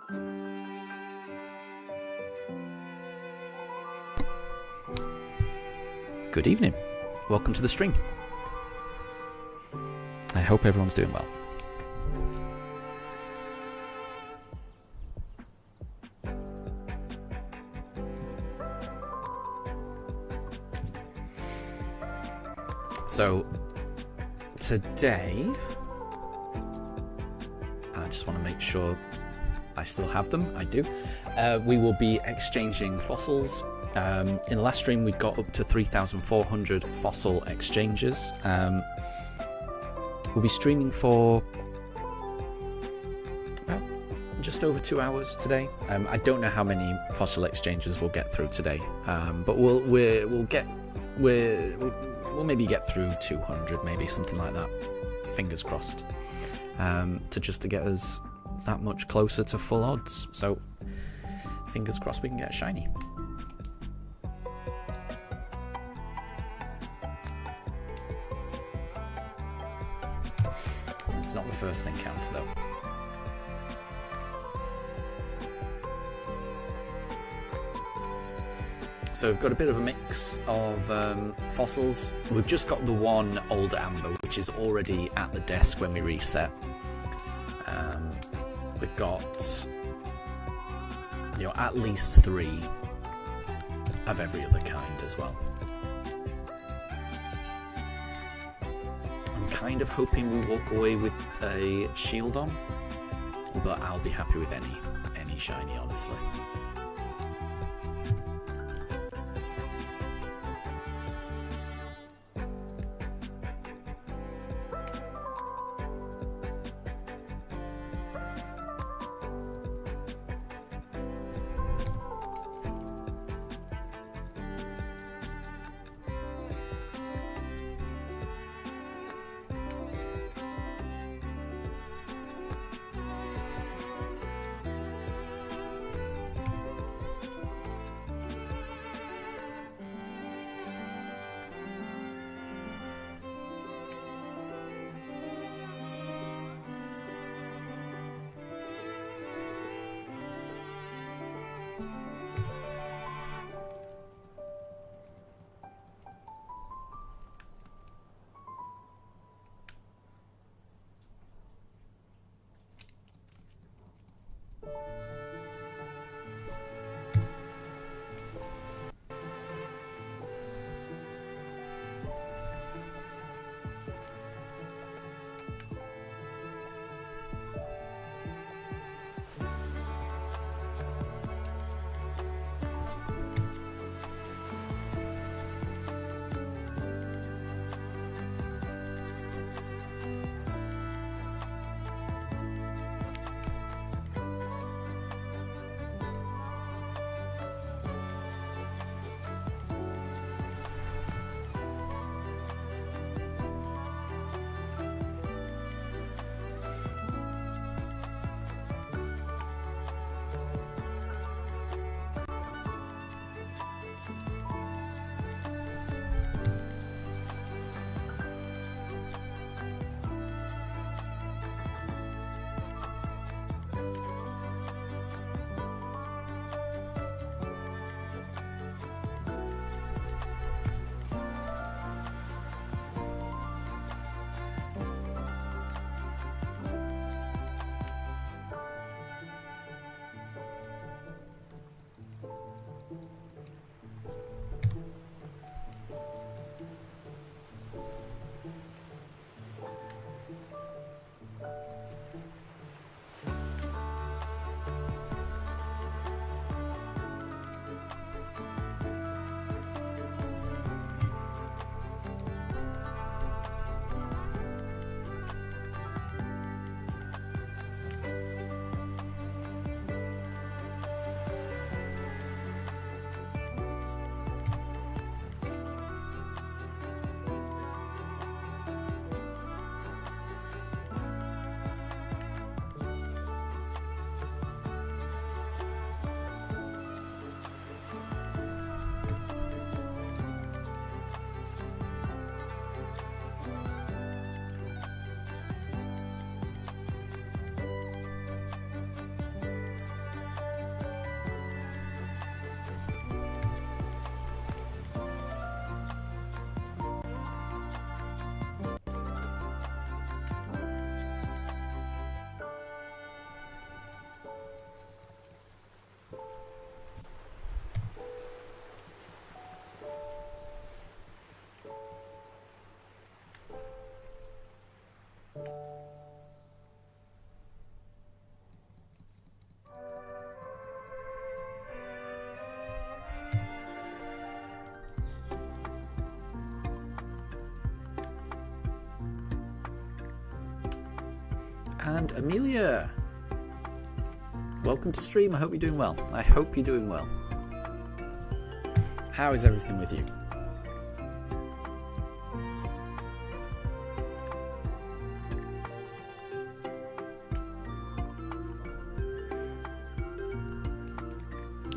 Good evening. Welcome to the stream. I hope everyone's doing well. So today, I just want to make sure I still have them. I do. We will be exchanging fossils. In the last stream, we got up to 3,400 fossil exchanges. We'll be streaming for well, just over 2 hours today. I don't know how many fossil exchanges we'll get through today, but we'll maybe get through 200, maybe something like that. Fingers crossed. To get us that much closer to full odds. So fingers crossed we can get a shiny. It's not the first encounter though. So we've got a bit of a mix of fossils. We've just got the one old amber, which is already at the desk when we reset. We've got, at least 3 of every other kind as well. I'm kind of hoping we walk away with a shield on, but I'll be happy with any shiny, honestly. And Amelia, welcome to stream. I hope you're doing well. I hope you're doing well. How is everything with you?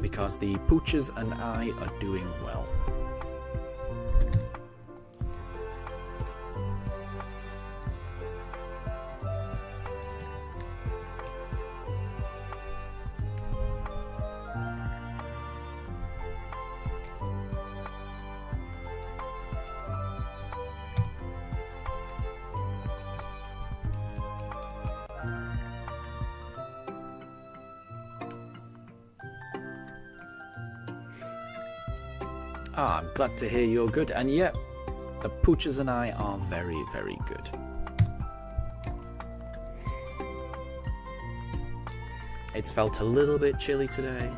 Because the pooches and I are doing well. Ah, I'm glad to hear you're good. And yep, the pooches and I are very, very good. It's felt a little bit chilly today.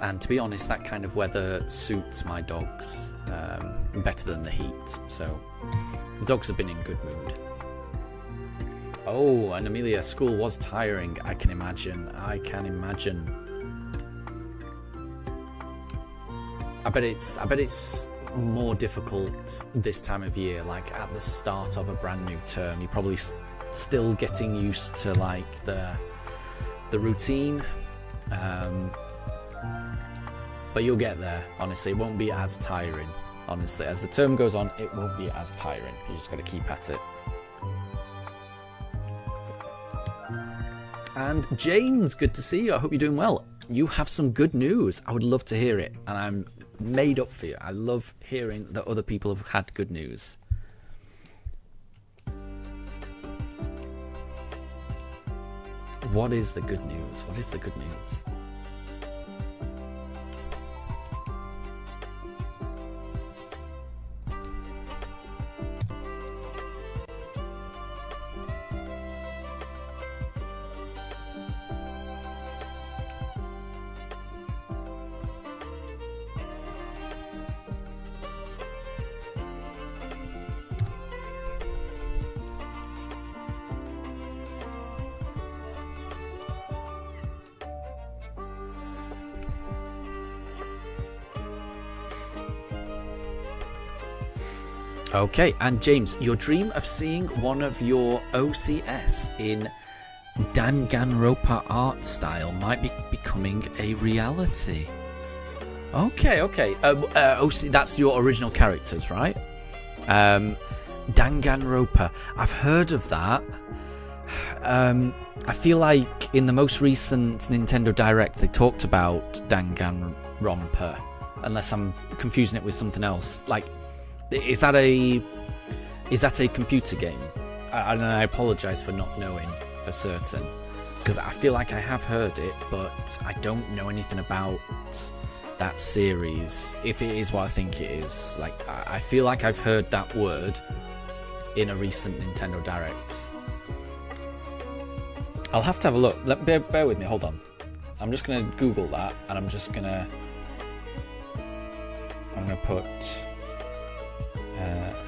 And to be honest, that kind of weather suits my dogs better than the heat. So the dogs have been in good mood. Oh, and Amelia, school was tiring. I can imagine. I can imagine. I bet it's more difficult this time of year, like at the start of a brand new term. You're probably still getting used to like the routine, but you'll get there. Honestly, it won't be as tiring. Honestly, as the term goes on, it won't be as tiring. You just got to keep at it. And James, good to see you. I hope you're doing well. You have some good news. I would love to hear it, and I'm made up for you. I love hearing that other people have had good news. What is the good news? What is the good news? Okay, and James, your dream of seeing one of your OCS in Danganronpa art style might be becoming a reality. Okay. OC, that's your original characters, right? Danganronpa. I've heard of that. I feel like in the most recent Nintendo Direct they talked about Danganronpa, unless I'm confusing it with something else. Like, is that a computer game? And I apologise for not knowing for certain, because I feel like I have heard it, but I don't know anything about that series. If it is what I think it is, like I feel like I've heard that word in a recent Nintendo Direct. I'll have to have a look. Bear with me. Hold on. I'm just gonna Google that, and I'm gonna put.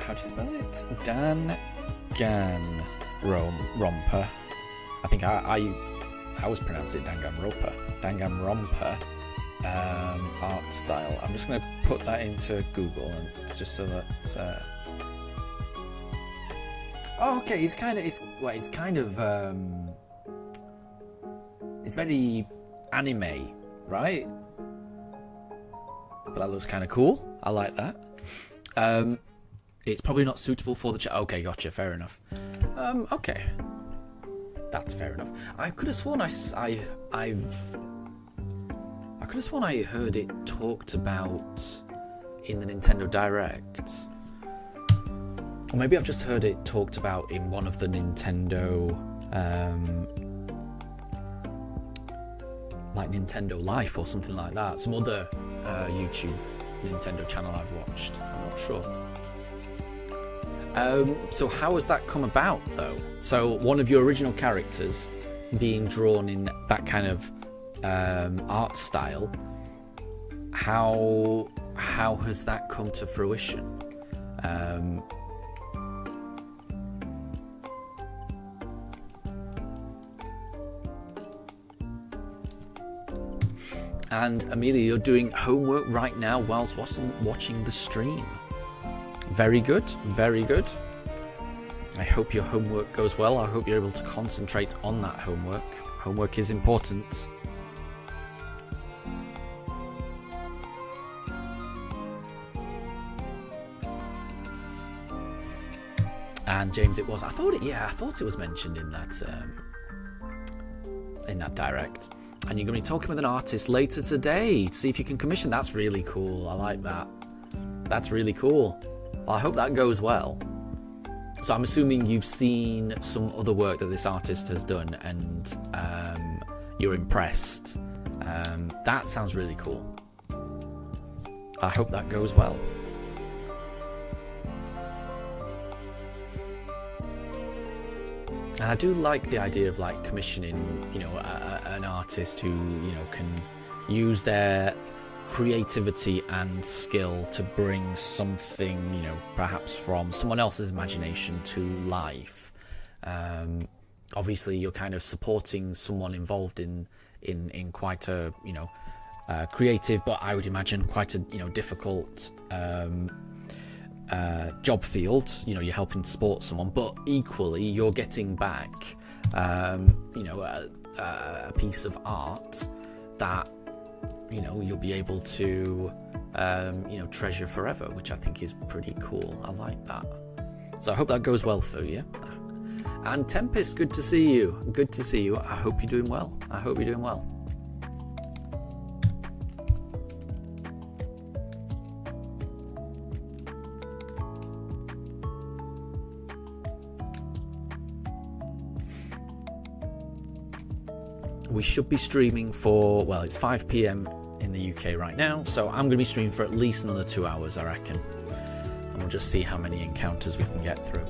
How do you spell it? Danganronpa. I think I always pronounce it Danganronpa. Danganronpa art style. I'm just going to put that into Google, and just so that. Oh, okay. It's very anime, right? But that looks kind of cool. I like that. It's probably not suitable for the chat. Okay, gotcha. Fair enough. Okay, that's fair enough. I could have sworn I could have sworn I heard it talked about in the Nintendo Direct, or maybe I've just heard it talked about in one of the Nintendo, like Nintendo Life or something like that. Some other YouTube Nintendo channel I've watched. I'm not sure. So how has that come about, though? So one of your original characters being drawn in that kind of art style, how has that come to fruition? And Amelia, you're doing homework right now whilst watching the stream. Very good, very good. I hope your homework goes well. I hope you're able to concentrate on that homework. Homework is important. And James, it was. I thought it was mentioned in that direct. And you're going to be talking with an artist later today to see if you can commission. That's really cool. I like that. That's really cool. Well, I hope that goes well. So I'm assuming you've seen some other work that this artist has done, and you're impressed. That sounds really cool. I hope that goes well. And I do like the idea of like commissioning, an artist who, can use their creativity and skill to bring something, perhaps from someone else's imagination to life. Obviously, you're kind of supporting someone involved in quite a, creative, but I would imagine quite a, difficult job field. You're helping to support someone, but equally you're getting back a piece of art that you'll be able to treasure forever, which I think is pretty cool. I like that. So I hope that goes well for you. And Tempest, good to see you. Good to see you. I hope you're doing well. I hope you're doing well. We should be streaming for, well, it's 5 p.m. in the UK right now, so I'm going to be streaming for at least another 2 hours, I reckon. And we'll just see how many encounters we can get through.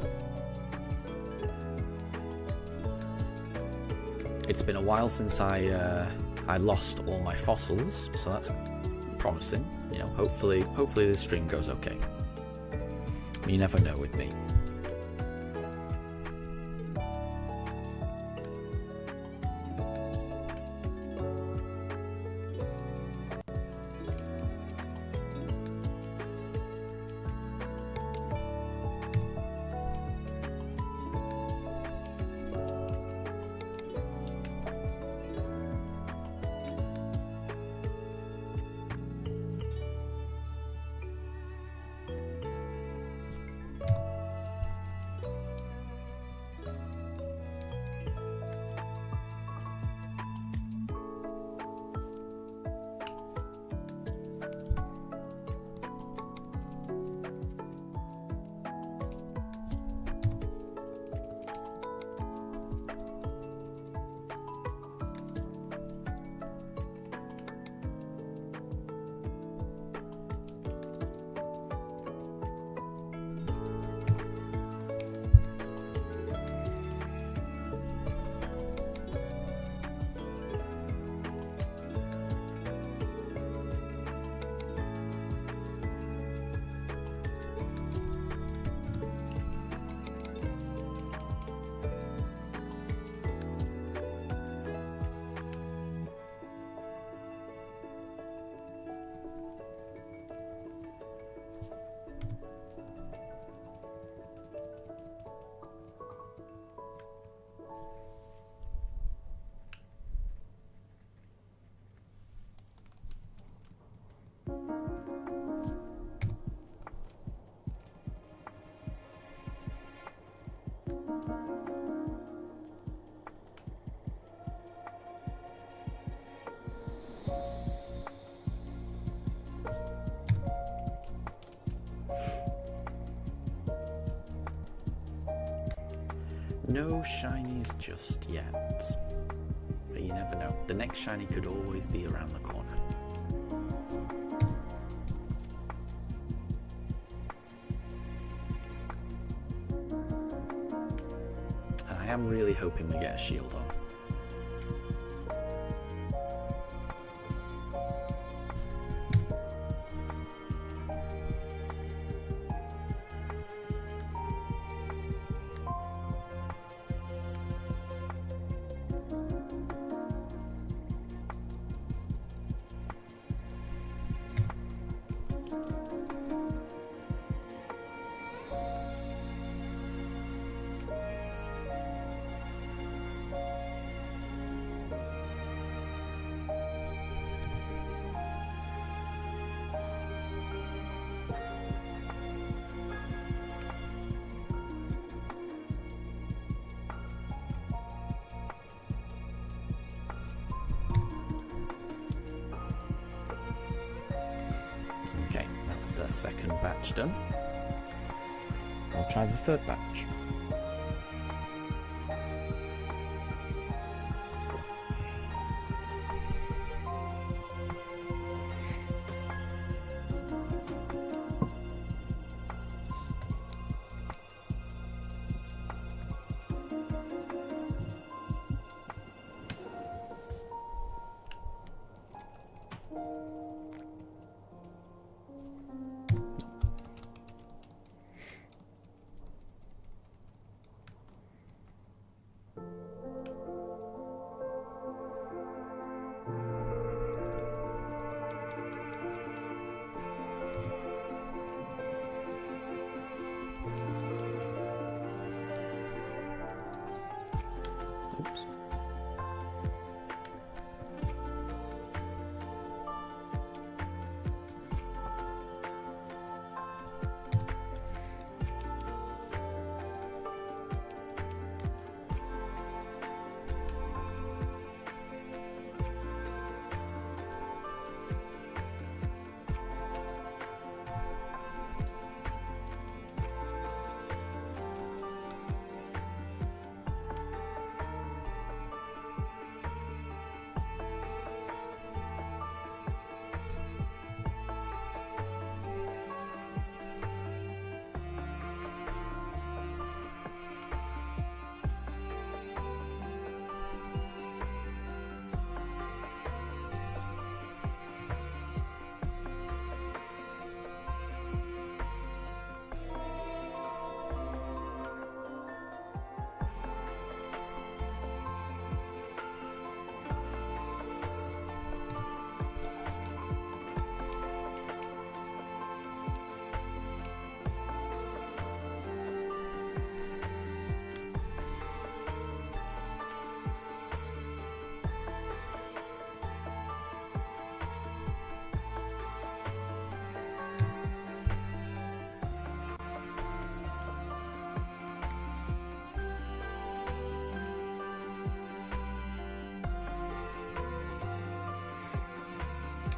It's been a while since I lost all my fossils, so that's promising. Hopefully this stream goes okay. You never know with me. No shinies just yet, but you never know. The next shiny could always be around the corner. And I am really hoping we get a shield on. That's the second batch done. I'll try the third batch. Oops.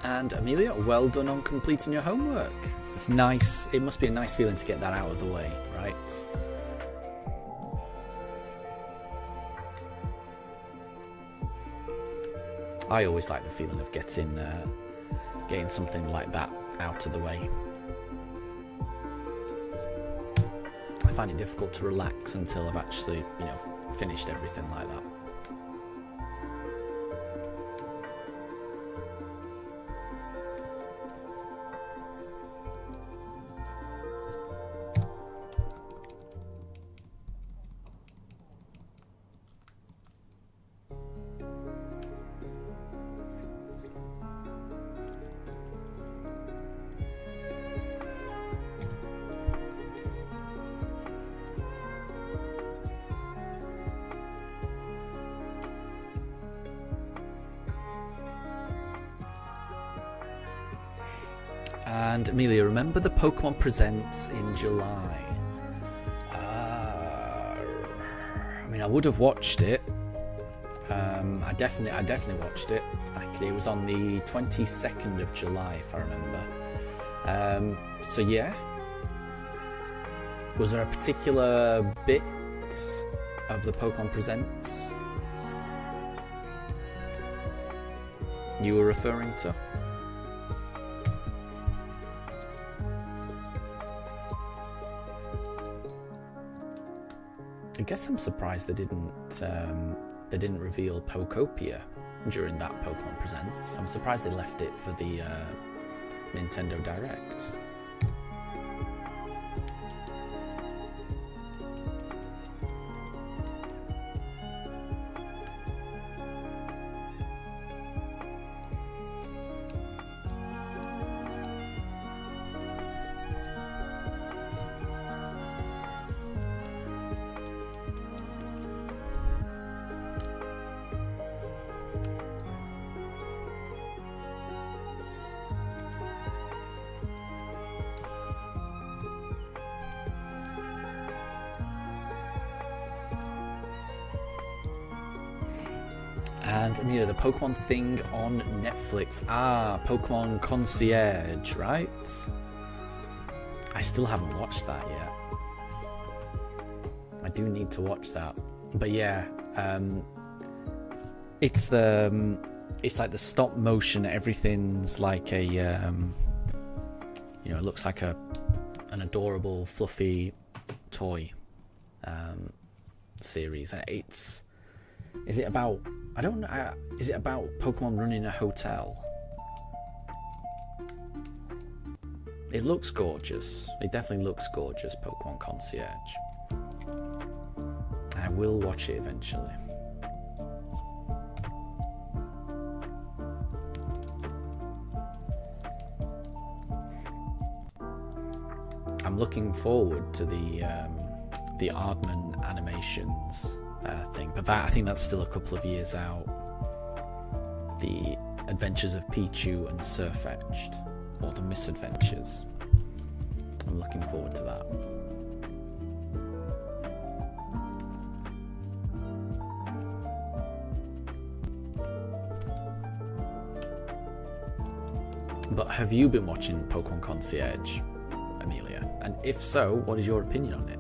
And Amelia, well done on completing your homework. It's nice. It must be a nice feeling to get that out of the way, right? I always like the feeling of getting something like that out of the way. I find it difficult to relax until I've actually, finished everything like that. And Amelia, remember the Pokemon Presents in July? I would have watched it. I definitely watched it. Actually, it was on the 22nd of July, if I remember. So yeah. Was there a particular bit of the Pokemon Presents you were referring to? I guess I'm surprised they didn't reveal Pokopia during that Pokemon Presents. I'm surprised they left it for the Nintendo Direct. And the Pokemon thing on Netflix. Pokemon Concierge, right? I still haven't watched that yet. I do need to watch that. But yeah, it's like the stop motion. Everything's like a it looks like an adorable, fluffy toy series. Is it about? I don't know. Is it about Pokemon running a hotel? It looks gorgeous. It definitely looks gorgeous, Pokemon Concierge. I will watch it eventually. I'm looking forward to the Aardman animations thing, but I think that's still a couple of years out. The Adventures of Pichu and Surfetched, or the Misadventures. I'm looking forward to that. But have you been watching Pokemon Concierge, Amelia? And if so, what is your opinion on it?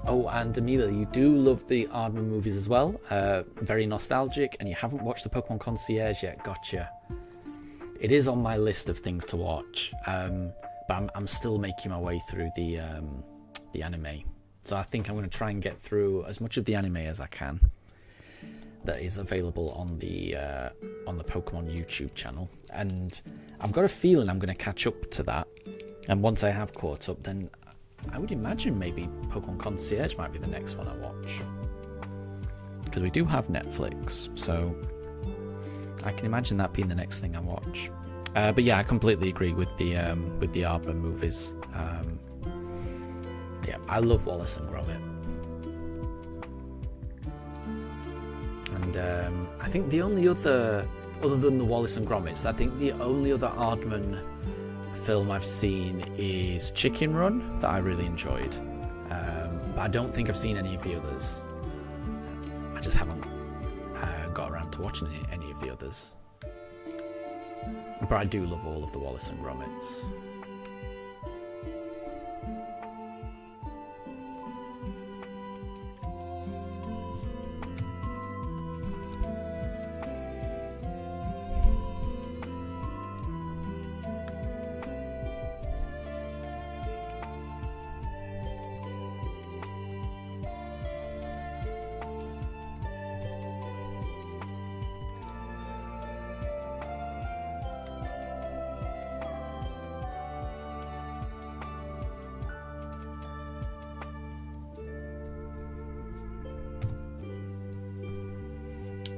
Oh, and Amelia, you do love the Aardman movies as well. Very nostalgic, and you haven't watched the Pokemon Concierge yet. Gotcha. It is on my list of things to watch, but I'm still making my way through the anime. So I think I'm going to try and get through as much of the anime as I can that is available on the Pokemon YouTube channel. And I've got a feeling I'm going to catch up to that. And once I have caught up, then I would imagine maybe Pokemon Concierge might be the next one I watch, because we do have Netflix, so I can imagine that being the next thing I watch. But yeah, I completely agree with the Aardman movies. Yeah, I love Wallace and Gromit, and I think the only other than the Wallace and Gromits, I think the only other Aardman film I've seen is Chicken Run, that I really enjoyed, but I don't think I've seen any of the others. I just haven't got around to watching any of the others, but I do love all of the Wallace and Gromits.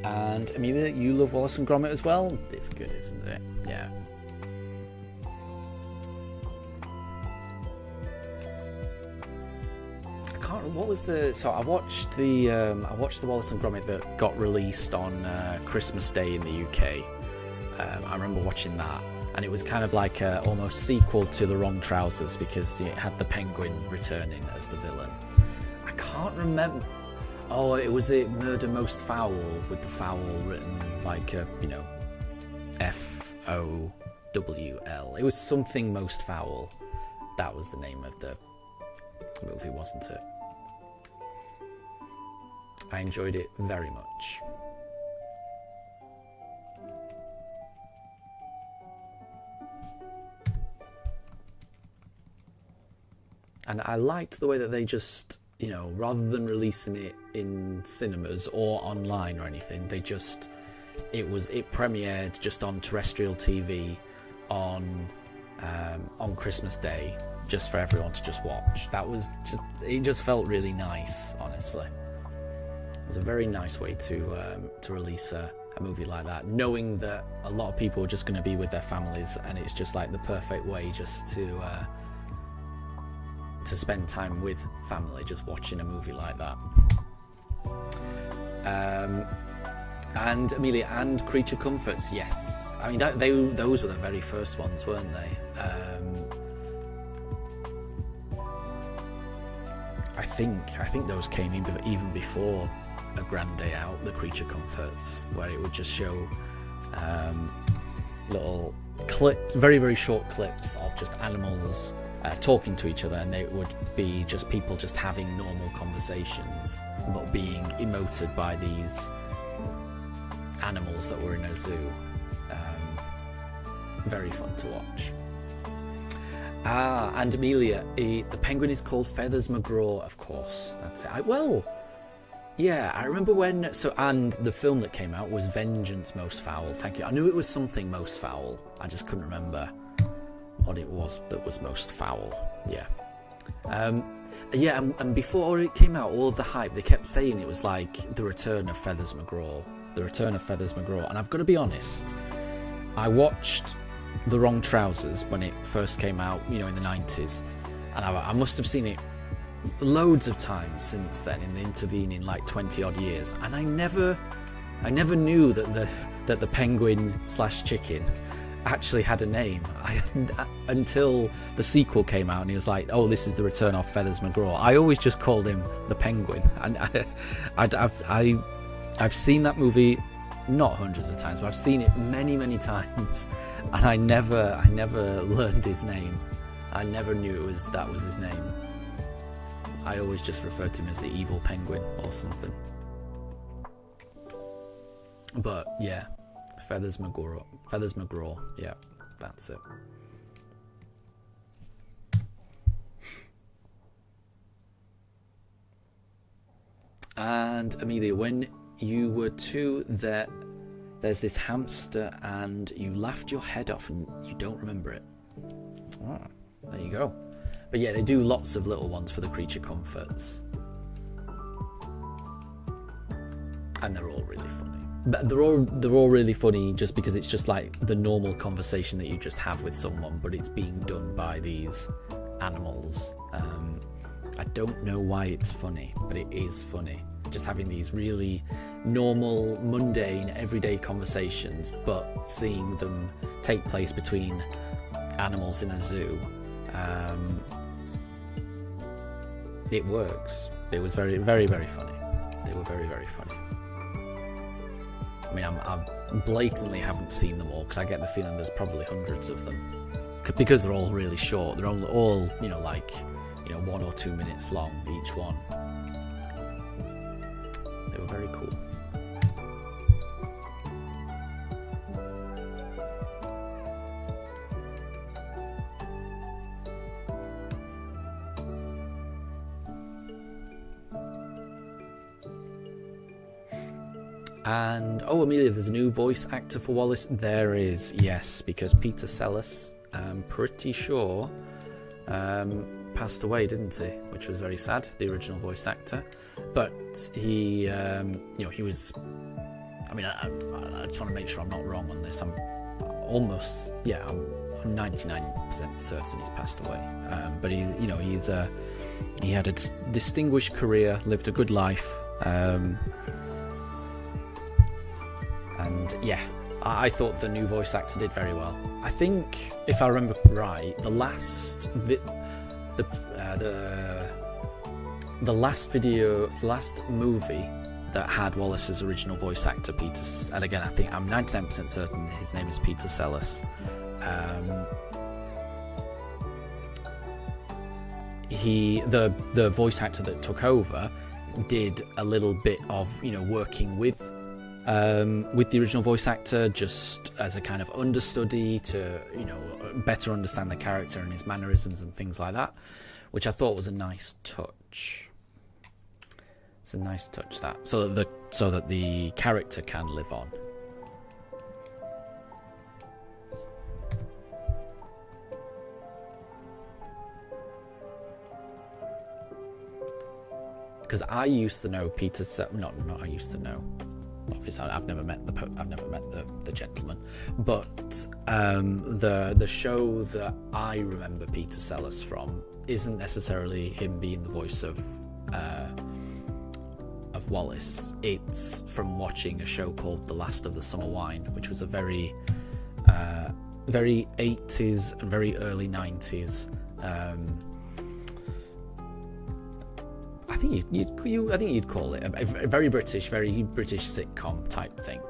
And Amelia, you love Wallace and Gromit as well? It's good, isn't it? Yeah. I can't remember, what was the... So I watched the Wallace and Gromit that got released on Christmas Day in the UK. I remember watching that, and it was kind of like almost sequel to The Wrong Trousers, because it had the penguin returning as the villain. I can't remember... Oh, it was Murder Most Foul, with the foul written like F-O-W-L. It was something Most Foul. That was the name of the movie, wasn't it? I enjoyed it very much. And I liked the way that they just you know, rather than releasing it in cinemas or online or anything, it premiered just on terrestrial TV on Christmas Day, just for everyone to just watch. It just felt really nice, honestly. It was a very nice way to release a movie like that, knowing that a lot of people are just going to be with their families, and it's just like the perfect way just to spend time with family, just watching a movie like that. And Amelia and Creature Comforts, yes. I mean, those were the very first ones, weren't they? I think those came even before A Grand Day Out, the Creature Comforts, where it would just show little very, very short clips of just animals talking to each other, and they would be just people just having normal conversations, but being emoted by these animals that were in a zoo. Very fun to watch. And Amelia, the penguin is called Feathers McGraw, of course. That's it. Yeah, I remember when... and the film that came out was Vengeance Most Foul. Thank you. I knew it was something most foul. I just couldn't remember what it was that was most foul. Yeah. And before it came out, all of the hype, they kept saying it was like the return of Feathers McGraw. The return of Feathers McGraw. And I've got to be honest, I watched The Wrong Trousers when it first came out, you know, in the 90s. And I must have seen it loads of times since then, in the intervening like 20 odd years, and I never knew that the penguin / chicken actually had a name until the sequel came out, and he was like, oh, this is the return of Feathers McGraw. I always just called him the penguin, and I've seen that movie not hundreds of times, but I've seen it many times, and I never learned his name. I never knew that was his name. I always just referred to him as the evil penguin or something. But yeah, Feathers McGraw. Yeah, that's it. And Amelia, when you were 2, there's this hamster, and you laughed your head off, and you don't remember it. Oh, there you go. But yeah, they do lots of little ones for the Creature Comforts. And they're all really funny. But they're all really funny just because it's just like the normal conversation that you just have with someone, but it's being done by these animals. I don't know why it's funny, but it is funny. Just having these really normal, mundane, everyday conversations, but seeing them take place between animals in a zoo. It works. It was very, very, very funny. They were very, very funny. I mean, I blatantly haven't seen them all, because I get the feeling there's probably hundreds of them, because they're all really short. They're all 1 or 2 minutes long each one. They were very cool. And, Amelia, there's a new voice actor for Wallace. There is, yes, because Peter Sellers, I'm pretty sure, passed away, didn't he? Which was very sad, the original voice actor. But he, he was... I mean, I just want to make sure I'm not wrong on this. I'm 99% certain he's passed away. But he had a distinguished career, lived a good life. And yeah, I thought the new voice actor did very well. I think, if I remember right, the last movie that had Wallace's original voice actor, Peter, and again, I think I'm 99% certain his name is Peter Sellers. The voice actor that took over did a little bit of working with the original voice actor, just as a kind of understudy to better understand the character and his mannerisms and things like that, which I thought was a nice touch. It's a nice touch, that, so that the character can live on. Because I used to know Peter. Not I used to know. Obviously, I've never met the gentleman, but the show that I remember Peter Sellers from isn't necessarily him being the voice of Wallace. It's from watching a show called The Last of the Summer Wine, which was a very 80s and very early 90s. I think you'd call it a very British sitcom type thing,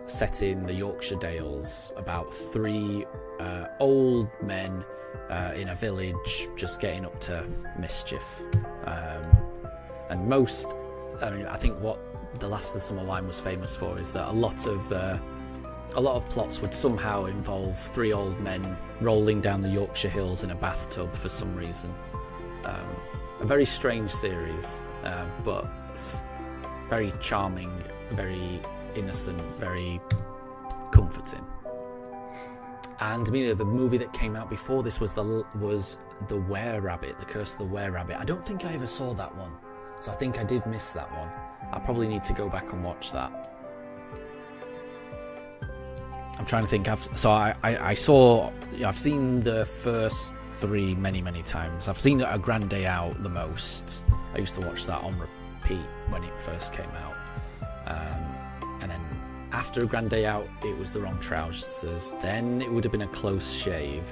set in the Yorkshire Dales, about 3 old men in a village just getting up to mischief. And I think what The Last of the Summer Wine was famous for is that a lot of plots would somehow involve 3 old men rolling down the Yorkshire hills in a bathtub for some reason. A very strange series, but very charming, very innocent, very comforting. And Amelia, the movie that came out before this was the Were-Rabbit, The Curse of the Were-Rabbit. I don't think I ever saw that one, so I think I did miss that one. I probably need to go back and watch that. I'm trying to think. I've seen the first 3 many times. I've seen A Grand Day Out the most. I used to watch that on repeat when it first came out. And then after A Grand Day Out, it was The Wrong Trousers. Then it would have been A Close Shave.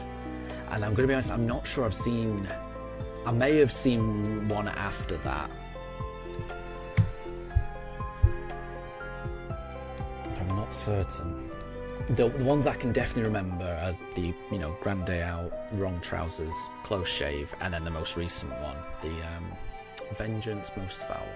And I'm going to be honest, I'm not sure I may have seen one after that. I'm not certain. The ones I can definitely remember are the, Grand Day Out, Wrong Trousers, Close Shave, and then the most recent one, the Vengeance Most Foul.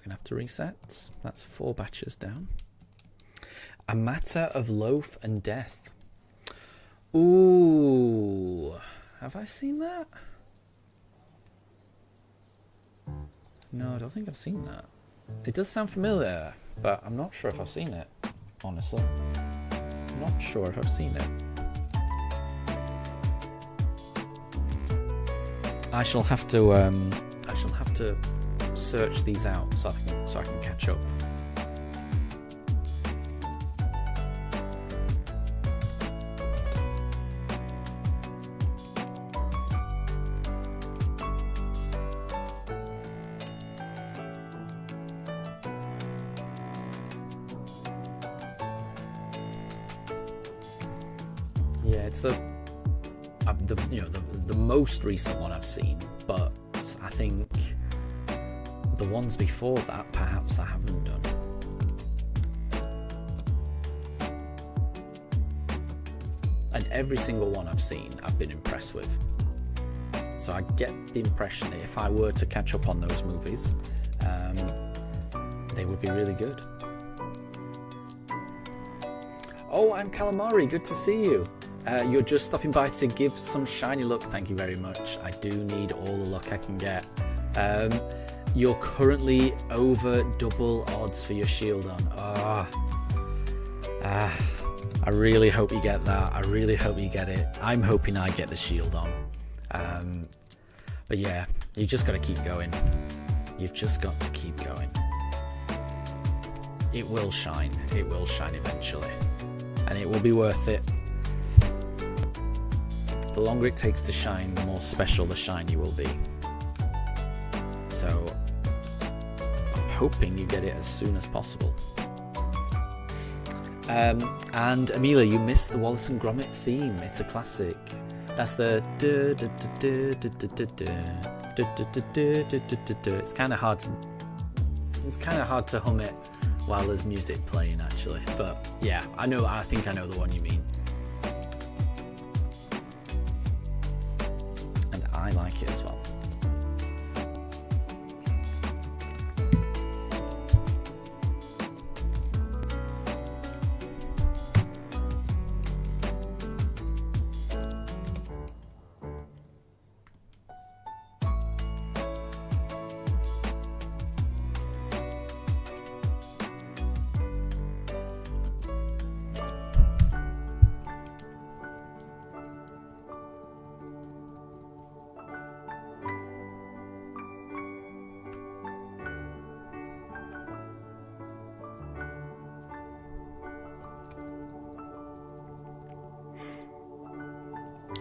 Have to reset. That's 4 batches down. A Matter of Loaf and Death. Ooh, have I seen that? No, I don't think I've seen that. It does sound familiar, but I'm not sure if I've seen it, honestly. I'm not sure if I've seen it. I shall have to search these out so I can catch up. Yeah, it's the most recent one I've seen, but I think the ones before that, perhaps I haven't done. And every single one I've seen, I've been impressed with. So I get the impression that if I were to catch up on those movies, they would be really good. Oh, I'm Calamari. Good to see you. You're just stopping by to give some shiny luck. Thank you very much. I do need all the luck I can get. You're currently over double odds for your shield on. I really hope you get that. I really hope you get it. I'm hoping I get the shield on. But yeah, you just got to keep going. You've just got to keep going. It will shine. It will shine eventually. And it will be worth it. The longer it takes to shine, the more special the shiny will be. So, I'm hoping you get it as soon as possible. And Amelia, you missed the Wallace and Gromit theme. It's a classic. That's the It's kind of hard to. It's kind of hard to hum it while there's music playing, actually. But yeah, I know. I think I know the one you mean. And I like it as well.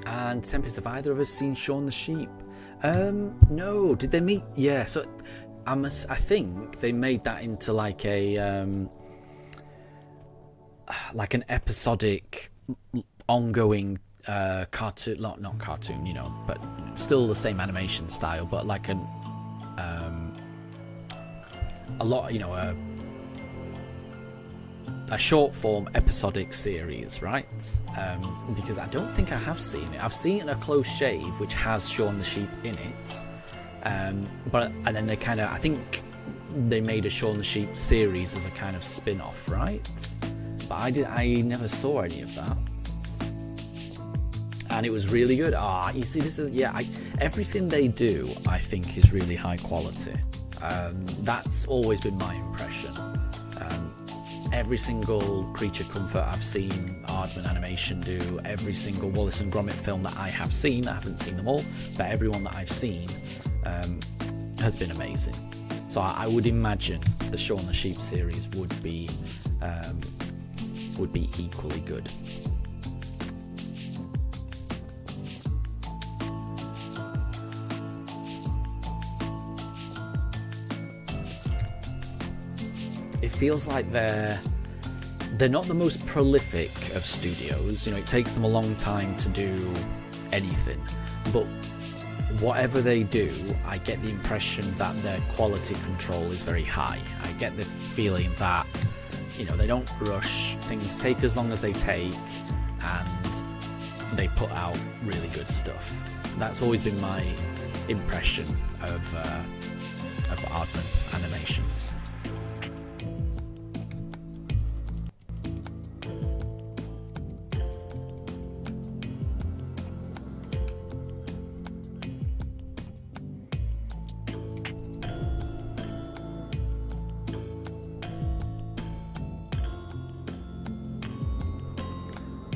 And Tempest, have either of us seen Shaun the Sheep? No. Did they meet? Yeah. So I think they made that into like a like an episodic, ongoing cartoon. Not cartoon, you know, but still the same animation style, but like a lot, you know, a short form episodic series, right? Because I don't think I have seen it. I've seen A Close Shave, which has Shaun the Sheep in it, and then they kind of, I think they made a Shaun the Sheep series as a kind of spin-off, right? But I never saw any of that, and it was really good. You see, this is everything they do, I think, is really high quality. That's always been my impression. Every single Creature Comfort I've seen Aardman Animation do, every single Wallace and Gromit film that I have seen, I haven't seen them all, but everyone that I've seen has been amazing. So I would imagine the Shaun the Sheep series would be equally good. It feels like they're not the most prolific of studios. You know, it takes them a long time to do anything, but whatever they do, I get the impression that their quality control is very high. I get the feeling that, you know, they don't rush, things take as long as they take, and they put out really good stuff. That's always been my impression of Aardman Animations.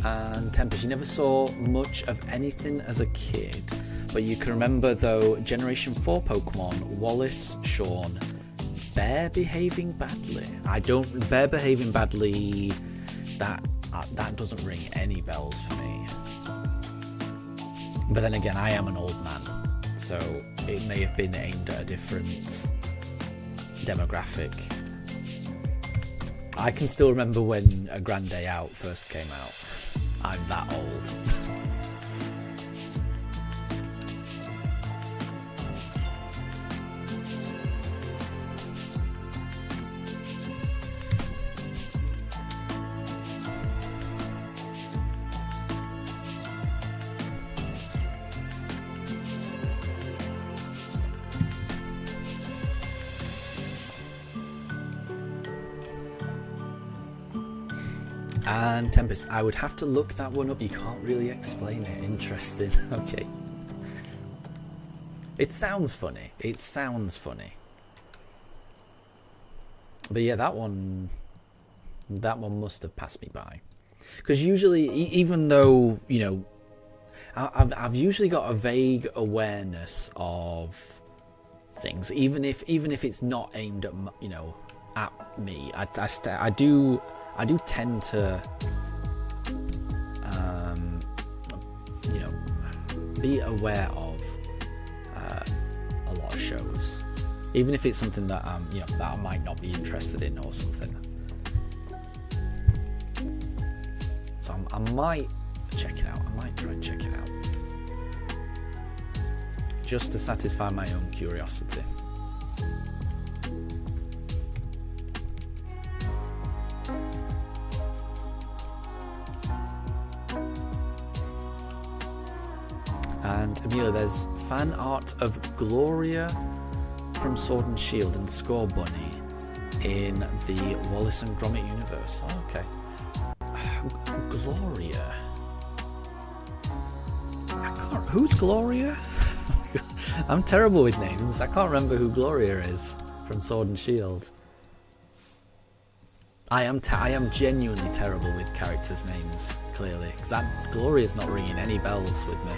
And Tempest, you never saw much of anything as a kid, but you can remember, though, Generation 4 Pokemon, Wallace, Shaun, Bear behaving badly. Bear behaving badly, that doesn't ring any bells for me. But then again, I am an old man, so it may have been aimed at a different demographic. I can still remember when A Grand Day Out first came out. I'm that old. And Tempest, I would have to look that one up. You can't really explain it. Interesting. Okay. It sounds funny. But yeah, that one must have passed me by. Because usually, even though, you know, I've usually got a vague awareness of things, even if it's not aimed at, you know, at me. I do tend to, you know, be aware of a lot of shows, even if it's something that you know, that I might not be interested in or something. So I might check it out. I might try and check it out. just to satisfy my own curiosity. And Amelia, there's fan art of Gloria from Sword and Shield and Score Bunny in the Wallace and Gromit universe. Oh, okay. Gloria. Who's Gloria? I'm terrible with names. I can't remember who Gloria is from Sword and Shield. I am genuinely terrible with characters' names, clearly, because Gloria's not ringing any bells with me.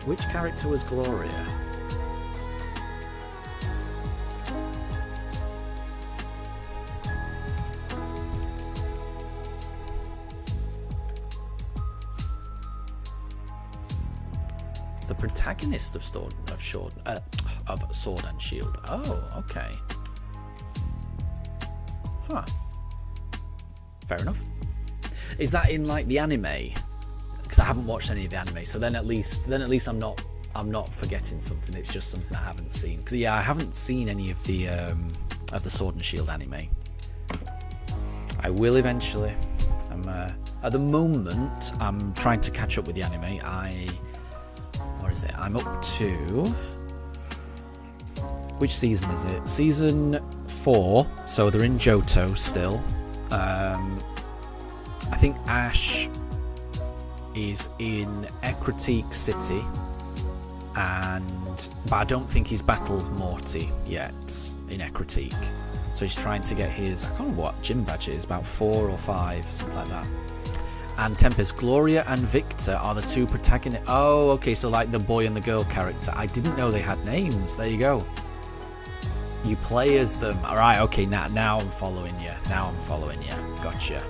Which character was Gloria? The protagonist of Sword and Shield. Oh, okay. Huh. Fair enough. Is that in like the anime? Because I haven't watched any of the anime, so then at least I'm not forgetting something. It's just something I haven't seen. Because yeah, I haven't seen any of the Sword and Shield anime. I will eventually. At the moment, I'm trying to catch up with the anime. What is it? I'm up to... Which season is it? Season 4. So they're in Johto still. I think Ash is in Ecruteak City, but I don't think he's battled Morty yet in Ecruteak. So he's trying to get his, I can't remember what gym badge it is, about 4 or 5, something like that. And Tempest, Gloria and Victor are the two protagonists. Oh, okay, so like the boy and the girl character. I didn't know they had names. There you go. You play as them. All right, okay, now I'm following you. Gotcha.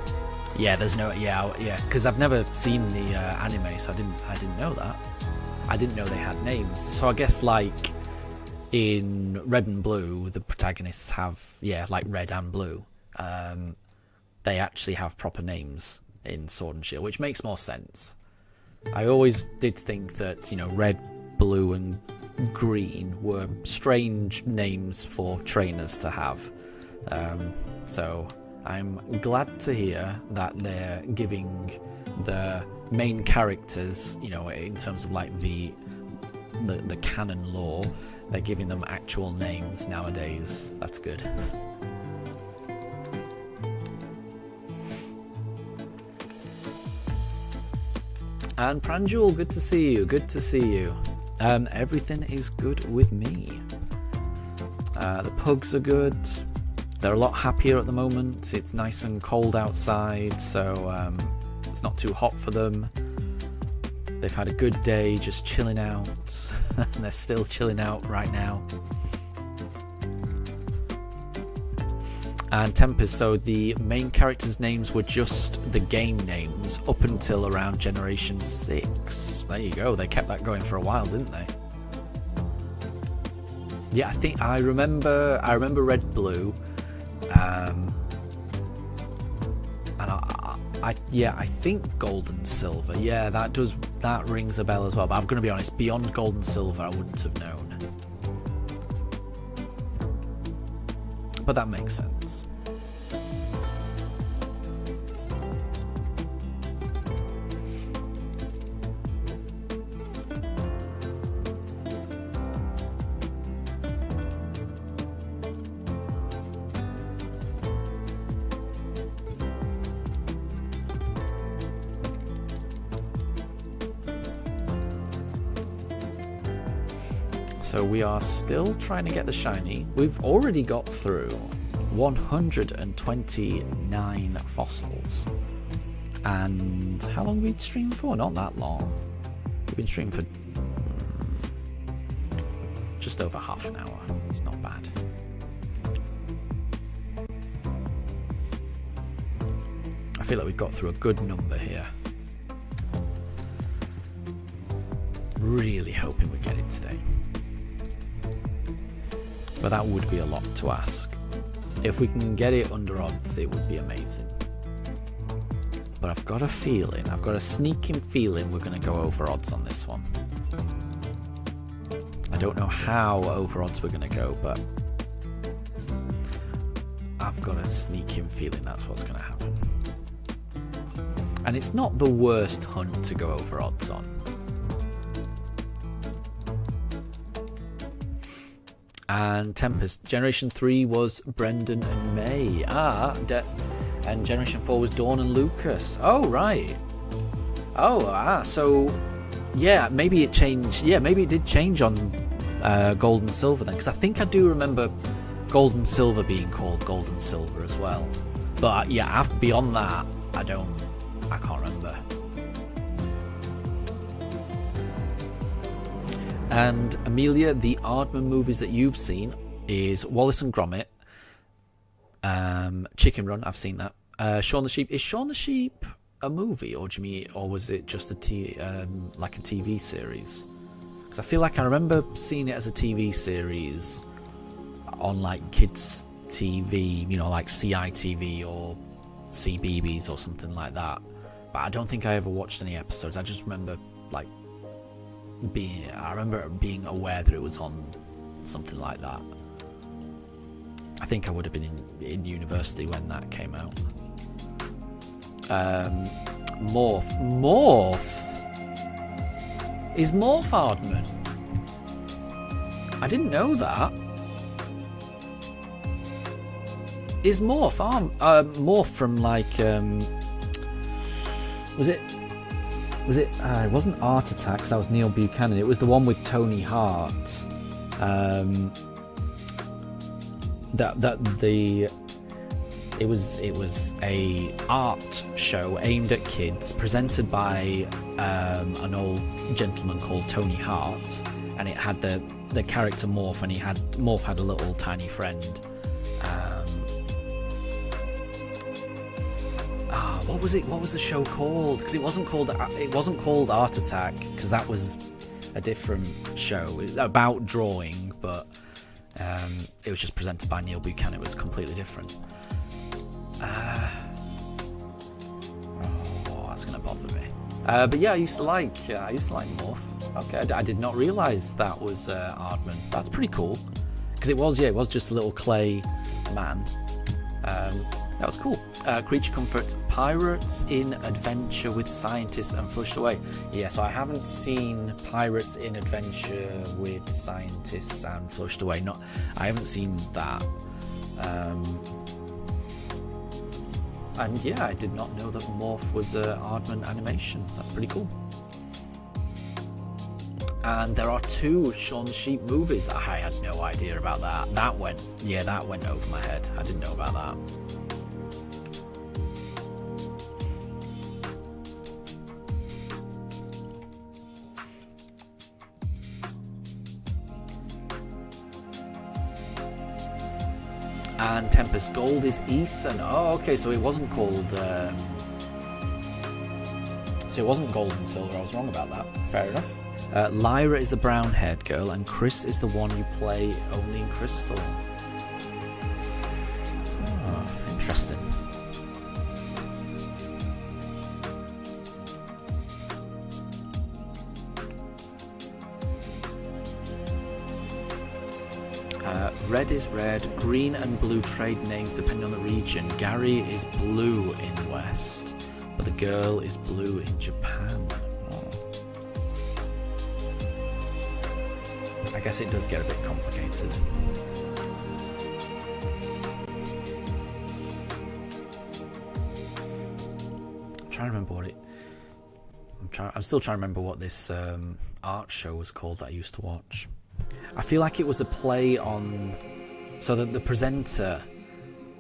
Yeah, there's no, yeah, because I've never seen the anime, so I didn't know that. I didn't know they had names. So I guess like in Red and Blue, the protagonists have, like Red and Blue. They actually have proper names in Sword and Shield, which makes more sense. I always did think that, Red, Blue, and Green were strange names for trainers to have. So I'm glad to hear that they're giving the main characters, in terms of like the canon lore, they're giving them actual names nowadays. That's good. And Pranjul, good to see you. Everything is good with me. The pugs are good. They're a lot happier at the moment. It's nice and cold outside, so it's not too hot for them. They've had a good day just chilling out. And they're still chilling out right now. And Tempest, so the main characters' names were just the game names up until around Generation 6. There you go, they kept that going for a while, didn't they? Yeah, I think I remember Red Blue. And I think Gold and Silver. Yeah, that rings a bell as well. But I'm going to be honest, beyond Gold and Silver, I wouldn't have known. But that makes sense. So we are still trying to get the shiny. We've already got through 129 fossils. And how long have we been streaming for? Not that long. We've been streaming for just over half an hour. It's not bad. I feel like we've got through a good number here. Really hoping we get it today. But that would be a lot to ask. If we can get it under odds, it would be amazing. But I've got a feeling, I've got a sneaking feeling we're going to go over odds on this one. I don't know how over odds we're going to go, but I've got a sneaking feeling that's what's going to happen. And it's not the worst hunt to go over odds on. And Tempest, Generation 3 was Brendan and May. And Generation 4 was Dawn and Lucas. Oh, right. Oh, so yeah, maybe it changed. Yeah, maybe it did change on Gold and Silver then, because I think I do remember Gold and Silver being called Gold and Silver as well. But yeah, beyond that, I can't remember. And Amelia, the Aardman movies that you've seen is Wallace and Gromit, Chicken Run. I've seen that. Shaun the Sheep. Is Shaun the Sheep a movie, or do you mean, or was it just like a TV series? Because I feel like I remember seeing it as a TV series on like kids TV, you know, like CITV or CBeebies or something like that. But I don't think I ever watched any episodes. I just remember like being aware that it was on something like that. I think I would have been in university when that came out. Morph. Is Morph Aardman? I didn't know that. Is Morph Morph from like was it it wasn't Art Attack, because that was Neil Buchanan. It was the one with Tony Hart. It was a art show aimed at kids, presented by an old gentleman called Tony Hart, and it had the character Morph, and Morph had a little tiny friend. What was the show called? Because it wasn't called Art Attack, because that was a different show. It was about drawing, but it was just presented by Neil Buchanan. It was completely different. That's gonna bother me. But yeah, I used to like Morph. Okay, I did not realise that was Aardman. That's pretty cool, because it was just a little clay man. That was cool. Creature Comfort, Pirates in Adventure with Scientists and Flushed Away. Yeah, so I haven't seen Pirates in Adventure with Scientists and Flushed Away. I haven't seen that. And yeah, I did not know that Morph was Aardman animation. That's pretty cool. And there are 2 Shaun the Sheep movies. I had no idea about that. That went over my head. I didn't know about that. And Tempest, Gold is Ethan. Oh, okay, so it wasn't called... So it wasn't Gold and Silver. I was wrong about that. Fair enough. Lyra is the brown-haired girl, and Chris is the one you play only in Crystal. Oh, interesting. Red is red, green and blue trade names depending on the region. Gary is blue in West, but the girl is blue in Japan. Oh. I guess it does get a bit complicated. I'm trying to remember what it... I'm still trying to remember what this art show was called that I used to watch. I feel like it was a play on... So that the presenter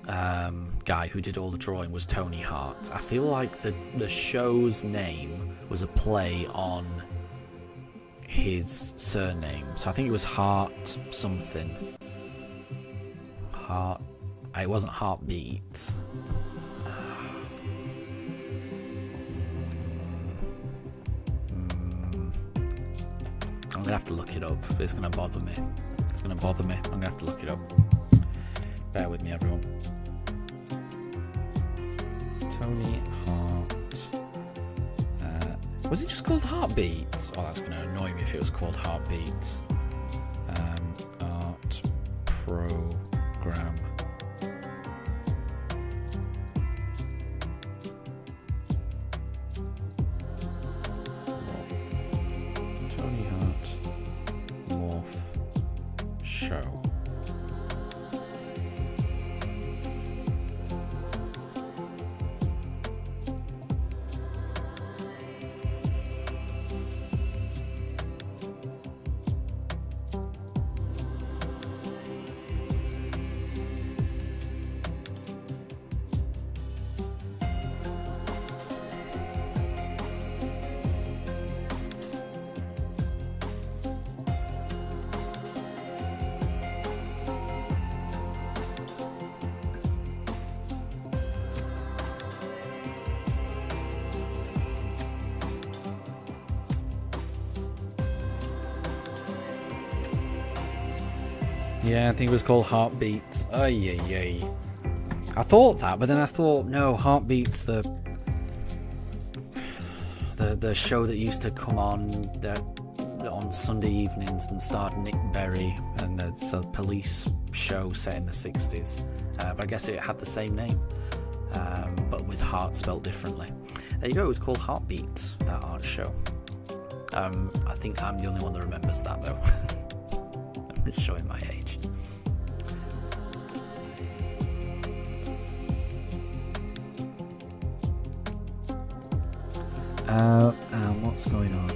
guy who did all the drawing was Tony Hart. I feel like the show's name was a play on his surname. So I think it was Hart something. It wasn't Heartbeat. I'm gonna have to look it up. It's gonna bother me. I'm gonna have to look it up. Bear with me, everyone. Tony Hart. Was it just called Heartbeat? Oh, that's going to annoy me if it was called Heartbeat. Art program. Tony Hart Morph Show. Yeah, I think it was called Heartbeat. Oh, yeah. I thought that, but then I thought, no, Heartbeat's the show that used to come on Sunday evenings and starred Nick Berry, and it's a police show set in the 60s. But I guess it had the same name, but with heart spelled differently. There you go, it was called Heartbeat, that art show. I think I'm the only one that remembers that, though. I'm showing my age. What's going on?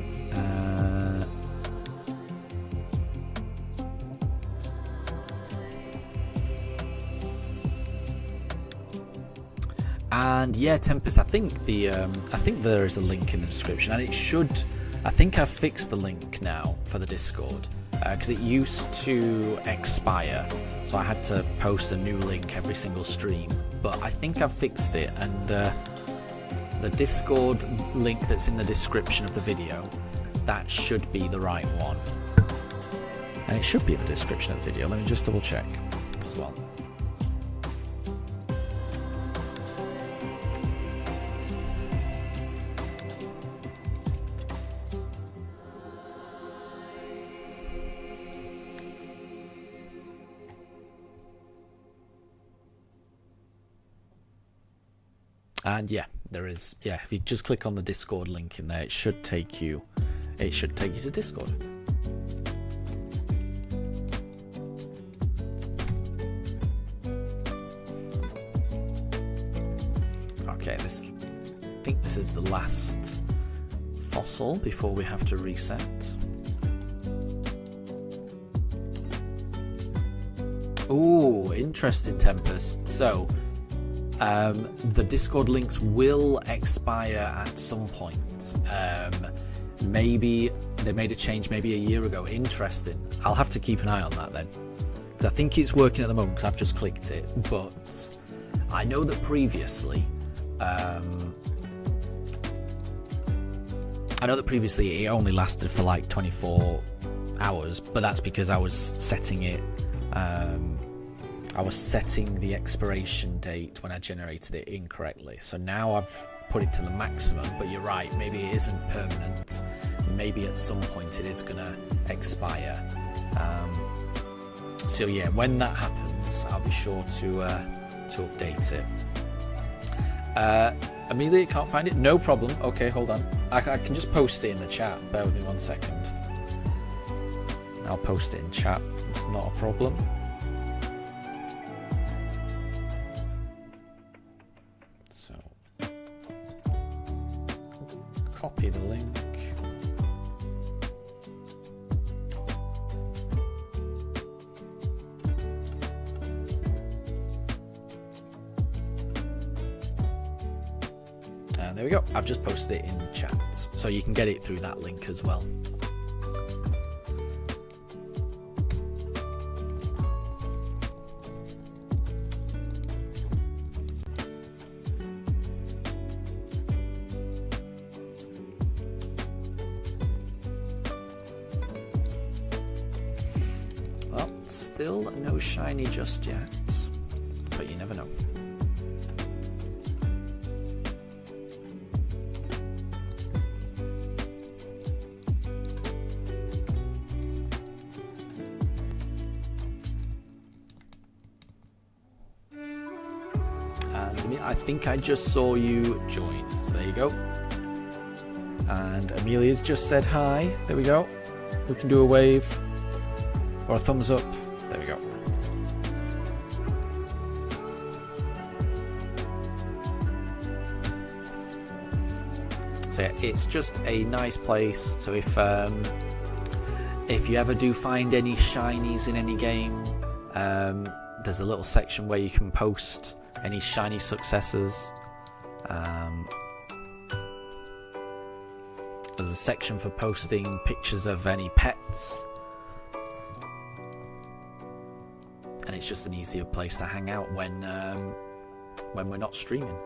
And yeah, Tempest, I think there is a link in the description, and it should. I think I've fixed the link now for the Discord, because it used to expire, so I had to post a new link every single stream. But I think I've fixed it, and the Discord link that's in the description of the video, that should be the right one. And it should be in the description of the video. Let me just double check as well. And yeah, there is. Yeah, if you just click on the Discord link in there, it should take you to Discord. Okay, I think this is the last fossil before we have to reset. Ooh, interesting, Tempest. So the Discord links will expire at some point. Maybe they made a change maybe a year ago. Interesting. I'll have to keep an eye on that then, because I think it's working at the moment because I've just clicked it. But I know that previously, it only lasted for like 24 hours, but that's because I was setting it. I was setting the expiration date when I generated it incorrectly. So now I've put it to the maximum, but you're right, maybe it isn't permanent. Maybe at some point it is going to expire. So yeah, when that happens, I'll be sure to update it. Amelia, can't find it? No problem. Okay, hold on. I can just post it in the chat. Bear with me 1 second. I'll post it in chat. It's not a problem. Copy the link. And there we go. I've just posted it in chat, so you can get it through that link as well. Still no shiny just yet. to me. I think I just saw you join. So there you go. And Amelia's just said hi. There we go. We can do a wave or a thumbs up. There we go. So yeah, it's just a nice place. So if you ever do find any shinies in any game, there's a little section where you can post any shiny successes. There's a section for posting pictures of any pets. And it's just an easier place to hang out when we're not streaming.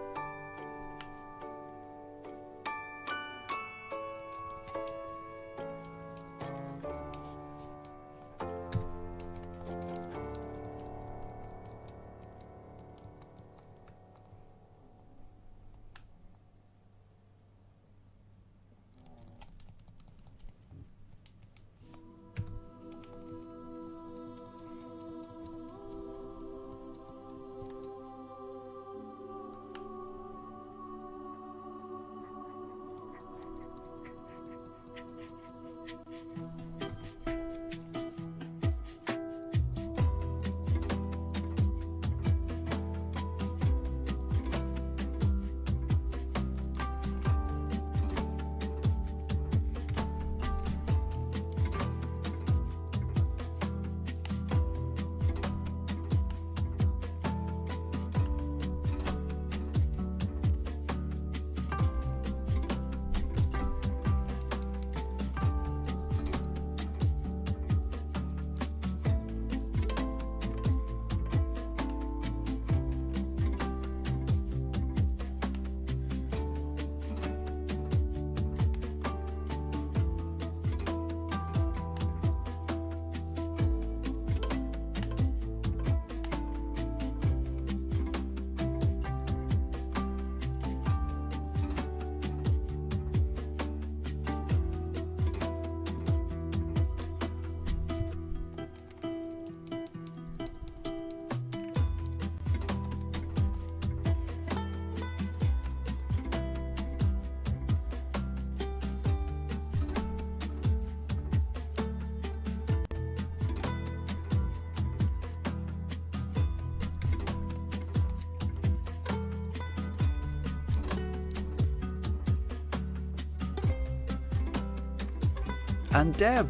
And Deb,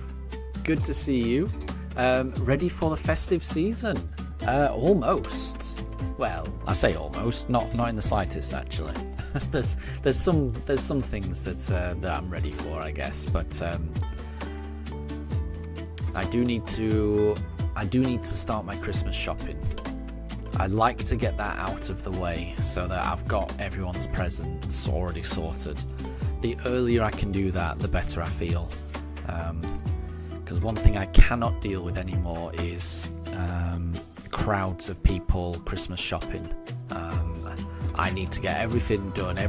good to see you. Ready for the festive season? Almost. Well, I say almost, not in the slightest actually. there's some things that I'm ready for, I guess, but I do need to start my Christmas shopping. I'd like to get that out of the way so that I've got everyone's presents already sorted. The earlier I can do that, the better I feel. Because one thing I cannot deal with anymore is crowds of people Christmas shopping. I need to get everything done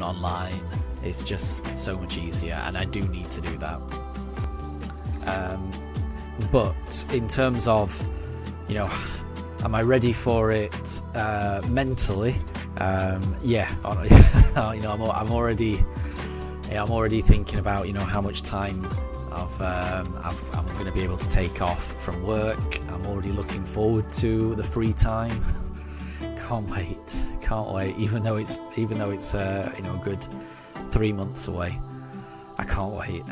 online. It's just so much easier, and I do need to do that. But in terms of, am I ready for it mentally? Yeah. I'm already thinking about how much time I'm going to be able to take off from work. I'm already looking forward to the free time. Can't wait. Even though it's a good 3 months away, I can't wait.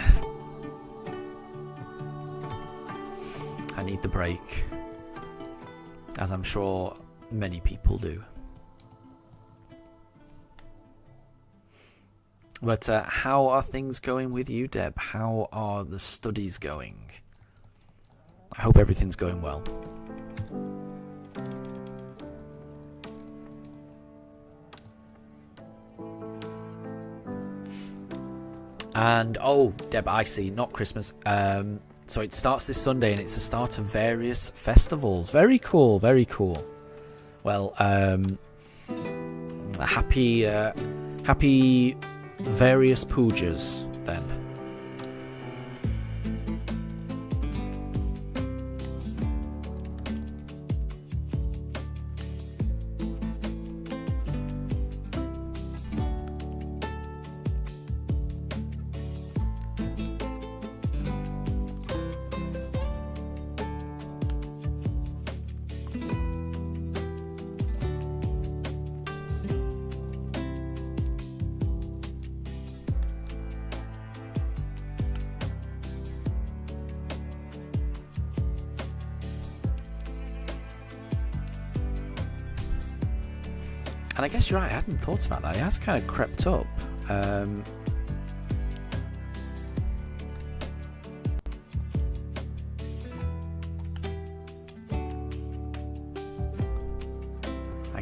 I need the break, as I'm sure many people do. But how are things going with you, Deb? How are the studies going? I hope everything's going well. And Deb, I see, not Christmas. So it starts this Sunday, and it's the start of various festivals. Very cool, very cool. Well, happy various pujas then. And I guess you're right, I hadn't thought about that. It has kind of crept up. I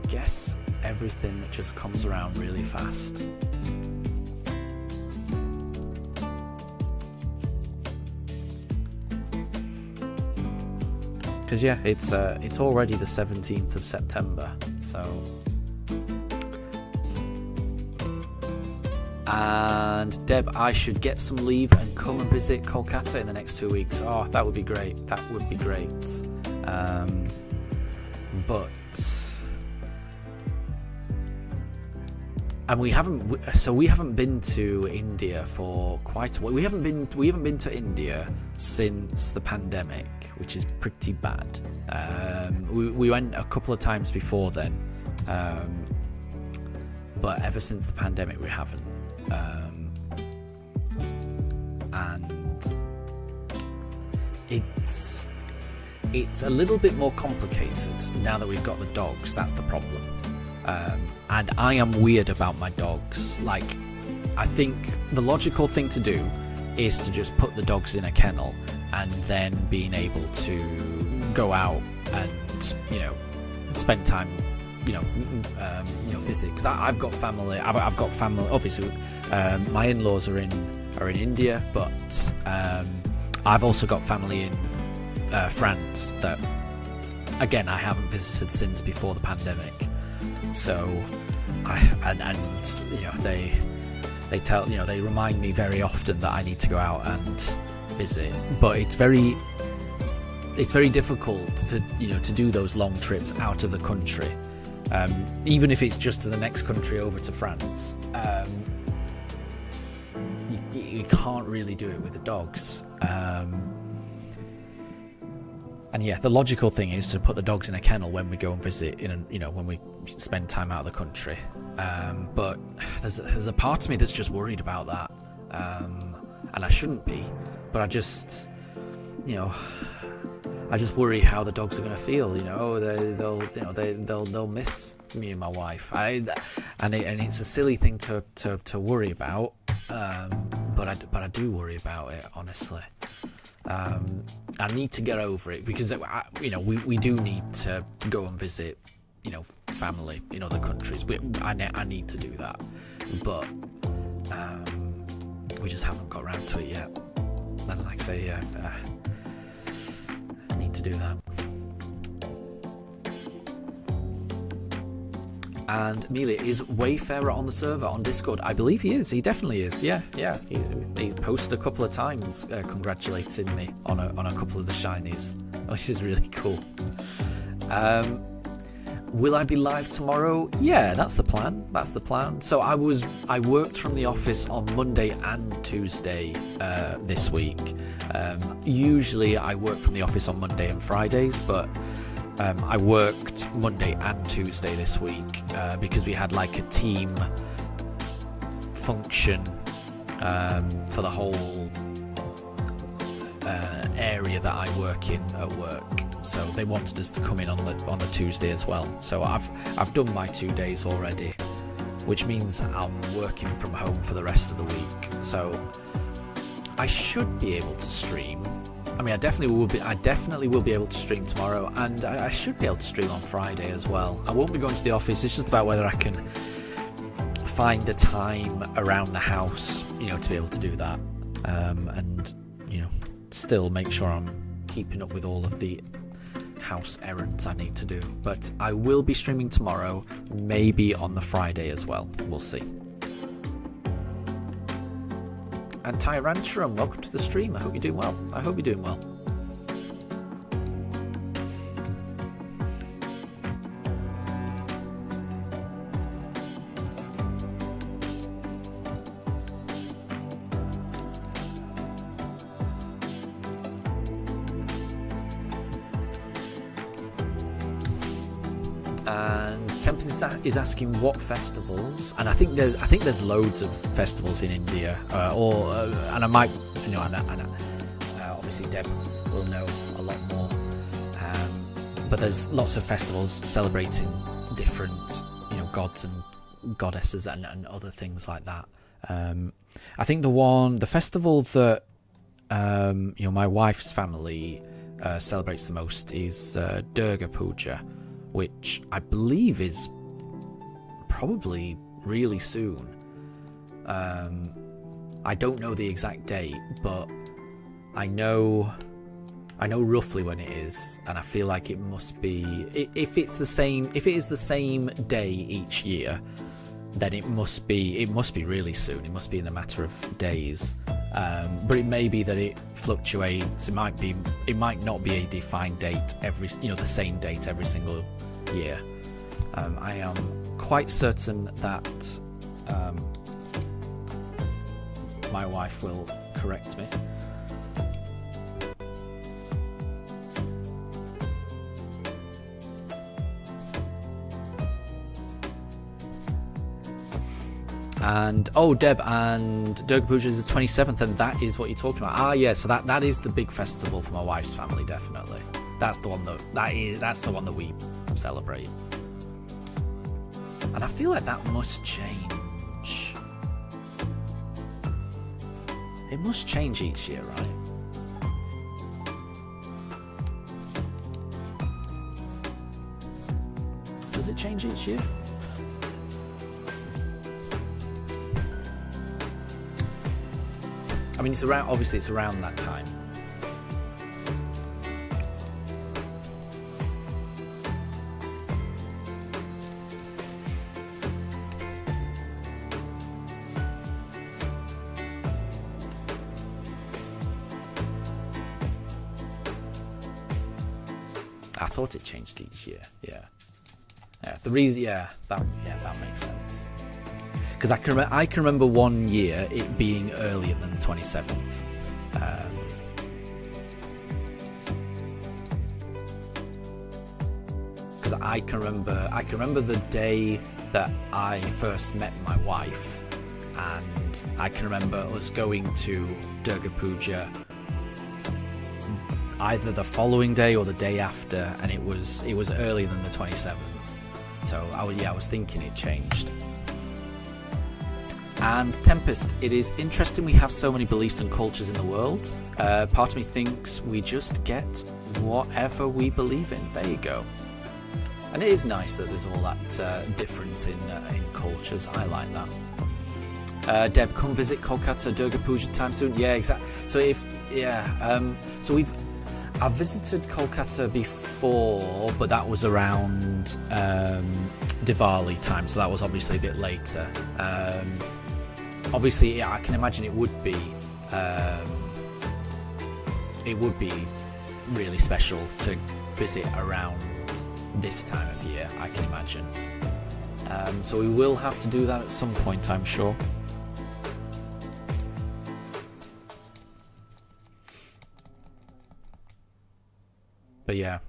guess everything just comes around really fast. Because yeah, it's already the 17th of September, so. And Deb, I should get some leave and come and visit Kolkata in the next 2 weeks. Oh, that would be great. That would be great. But and we haven't been to India for quite a while. We haven't been to India since the pandemic, which is pretty bad. We went a couple of times before then, but ever since the pandemic we haven't. And it's a little bit more complicated now that we've got the dogs. That's the problem. And I am weird about my dogs. Like, I think the logical thing to do is to just put the dogs in a kennel and then being able to go out and, you know, spend time, visit. Because I've got family. I've got family. Obviously, my in-laws are in India, but I've also got family in France that, again, I haven't visited since before the pandemic. So, they remind me very often that I need to go out and visit. But it's very difficult to do those long trips out of the country, even if it's just to the next country over to France. You can't really do it with the dogs. And yeah, the logical thing is to put the dogs in a kennel when we go and visit, when we spend time out of the country. But there's a part of me that's just worried about that, and I shouldn't be. But I just worry how the dogs are going to feel. They'll miss me and my wife. And it's a silly thing to worry about. But I do worry about it, honestly. I need to get over it because we do need to go and visit family in other countries. I need to do that, but we just haven't got around to it yet. And like I say, I need to do that. And Amelia, is Wayfarer on the server on Discord? I believe he is. He definitely is. Yeah. He posted a couple of times congratulating me on a couple of the shinies, which is really cool. Will I be live tomorrow? Yeah, that's the plan. So I worked from the office on Monday and Tuesday this week. Usually I work from the office on Monday and Fridays, but I worked Monday and Tuesday this week because we had like a team function for the whole area that I work in at work. So they wanted us to come in on the Tuesday as well. So I've done my 2 days already, which means I'm working from home for the rest of the week. So I should be able to stream. I mean, I definitely will be able to stream tomorrow, and I should be able to stream on Friday as well. I won't be going to the office. It's just about whether I can find the time around the house, to be able to do that, and still make sure I'm keeping up with all of the house errands I need to do. But I will be streaming tomorrow, maybe on the Friday as well. We'll see. And Tyranturum, welcome to the stream. I hope you're doing well. And Tempest is asking what festivals, and I think there's loads of festivals in India, and I might, obviously Deb will know a lot more, but there's lots of festivals celebrating different, gods and goddesses and other things like that. I think the festival that my wife's family celebrates the most is Durga Puja, which I believe is probably really soon. I don't know the exact date, but I know roughly when it is, and I feel like it must be, if it is the same day each year, then it must be really soon. It must be in a matter of days. But it may be that it fluctuates. It might not be a defined date the same date every single year. I am quite certain that my wife will correct me. And Deb, and Durga Puja is the 27th, and that is what you're talking about. Yeah, so that is the big festival for my wife's family, definitely. That's the one that we celebrate. And I feel like that must change. It must change each year, right? Does it change each year? I mean, it's around that time. I thought it changed each year. Yeah. The reason, that makes sense. Because I can remember one year it being earlier than the 27th. Because I can remember the day that I first met my wife, and I can remember us going to Durga Puja either the following day or the day after, and it was earlier than the 27th. So I was thinking it changed. And Tempest, it is interesting we have so many beliefs and cultures in the world. Part of me thinks we just get whatever we believe in. There you go. And it is nice that there's all that difference in cultures. I like that. Deb, come visit Kolkata Durga Puja time soon. Yeah, exactly. So I've visited Kolkata before, but that was around Diwali time, so that was obviously a bit later. Obviously, I can imagine it would be really special to visit around this time of year, I can imagine. So we will have to do that at some point, I'm sure. But yeah,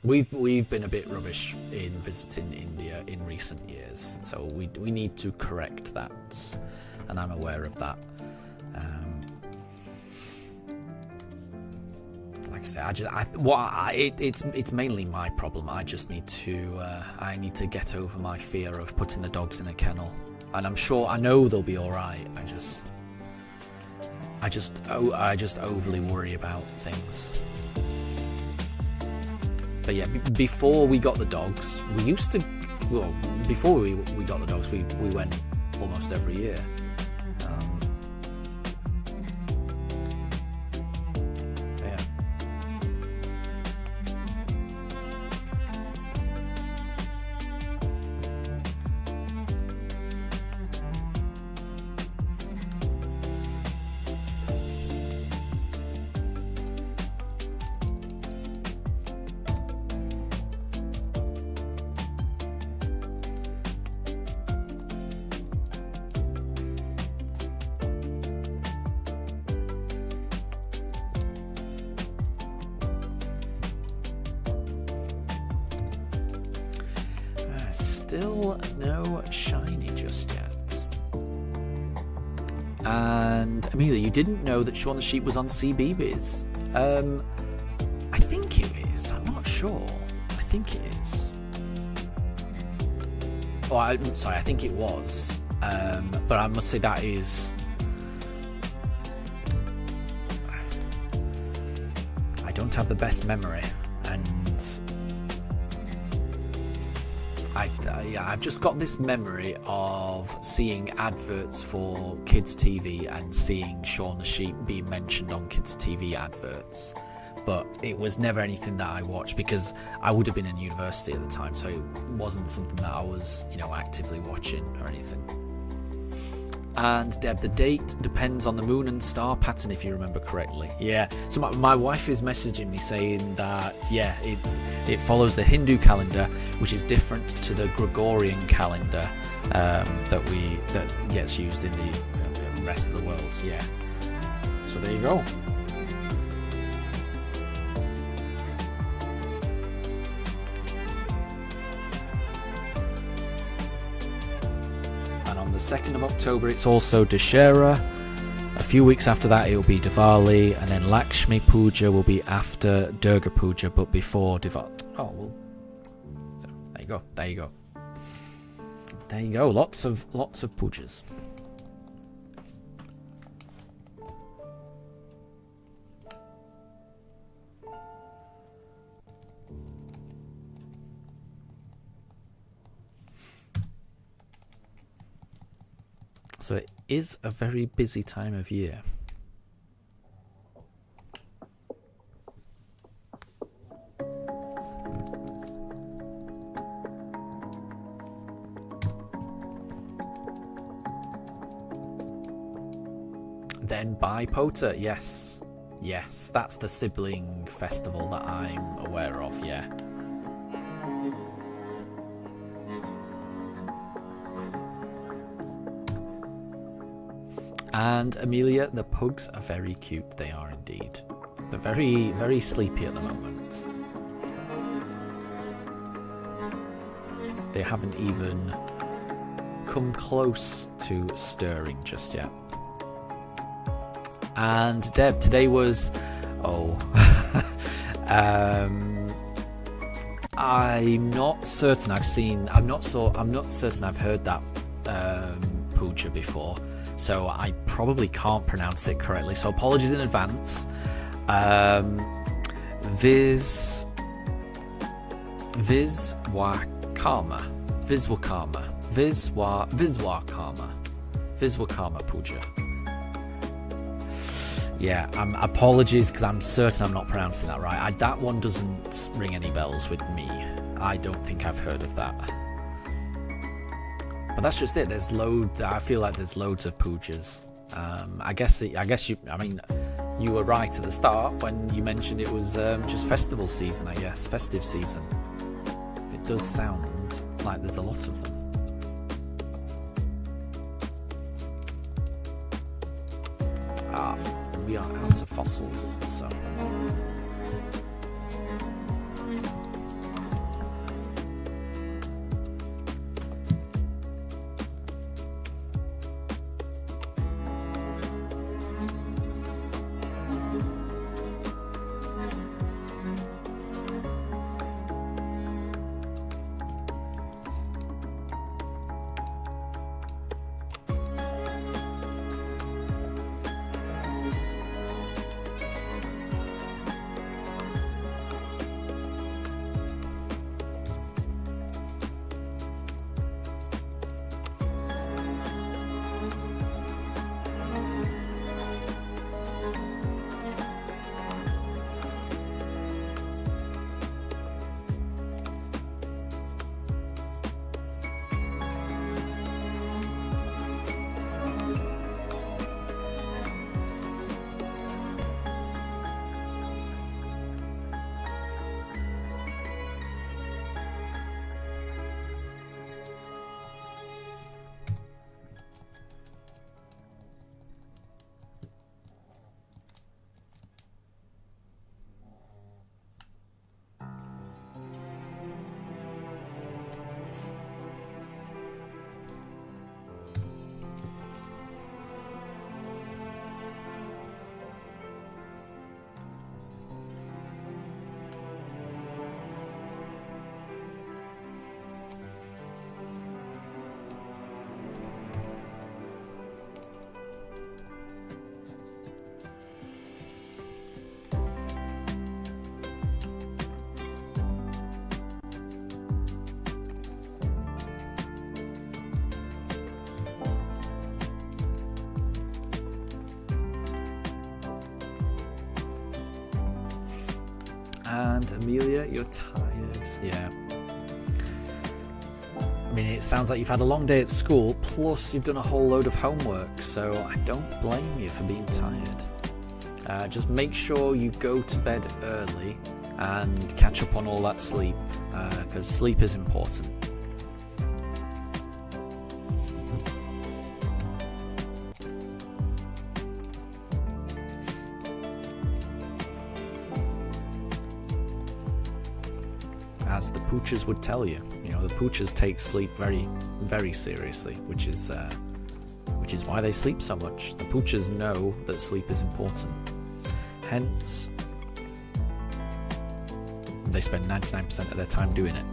we've been a bit rubbish in visiting India in recent years, so we need to correct that, and I'm aware of that. Like I say, it's mainly my problem. I just need to get over my fear of putting the dogs in a kennel, and I know they'll be all right. I just overly worry about things. But yeah, before we got the dogs, before we got the dogs, we went almost every year. Yeah. Still no shiny just yet. And Amelia, you didn't know that Shaun the Sheep was on CBeebies. I think it is. I'm not sure. I think it is. Oh, I'm sorry, I think it was. But I must say that is... I don't have the best memory, and I've just got this memory of seeing adverts for kids' TV and seeing Shaun the Sheep being mentioned on kids' TV adverts. But it was never anything that I watched because I would have been in university at the time, so it wasn't something that I was, actively watching or anything. And Deb, the date depends on the moon and star pattern, if you remember correctly. Yeah, so my wife is messaging me saying that, yeah, it follows the Hindu calendar, which is different to the Gregorian calendar that gets used in the rest of the world. Yeah, so there you go. The 2nd of October it's also Dussehra. A few weeks after that it will be Diwali, and then Lakshmi Puja will be after Durga Puja but before Diwali. Oh well, so there you go, lots of pujas. So it is a very busy time of year. Then Bai Pota, yes, that's the sibling festival that I'm aware of, yeah. And Amelia, the pugs are very cute. They are indeed. They're very, very sleepy at the moment. They haven't even come close to stirring just yet. And Deb, today was... I'm not certain I've heard that puja before. So I probably can't pronounce it correctly, so apologies in advance. Viswakarma Puja. Yeah, apologies because I'm certain I'm not pronouncing that right. That one doesn't ring any bells with me. I don't think I've heard of that. But that's just it. I feel like there's loads of pujas. You were right at the start when you mentioned it was just festival season, I guess. Festive season. It does sound like there's a lot of them. We are out of fossils, so... And Amelia, you're tired. Yeah. I mean, it sounds like you've had a long day at school, plus you've done a whole load of homework, so I don't blame you for being tired. Just make sure you go to bed early and catch up on all that sleep, because sleep is important. As the poochers would tell you, the poochers take sleep very, very seriously, which is why they sleep so much. The poochers know that sleep is important. Hence, they spend 99% of their time doing it.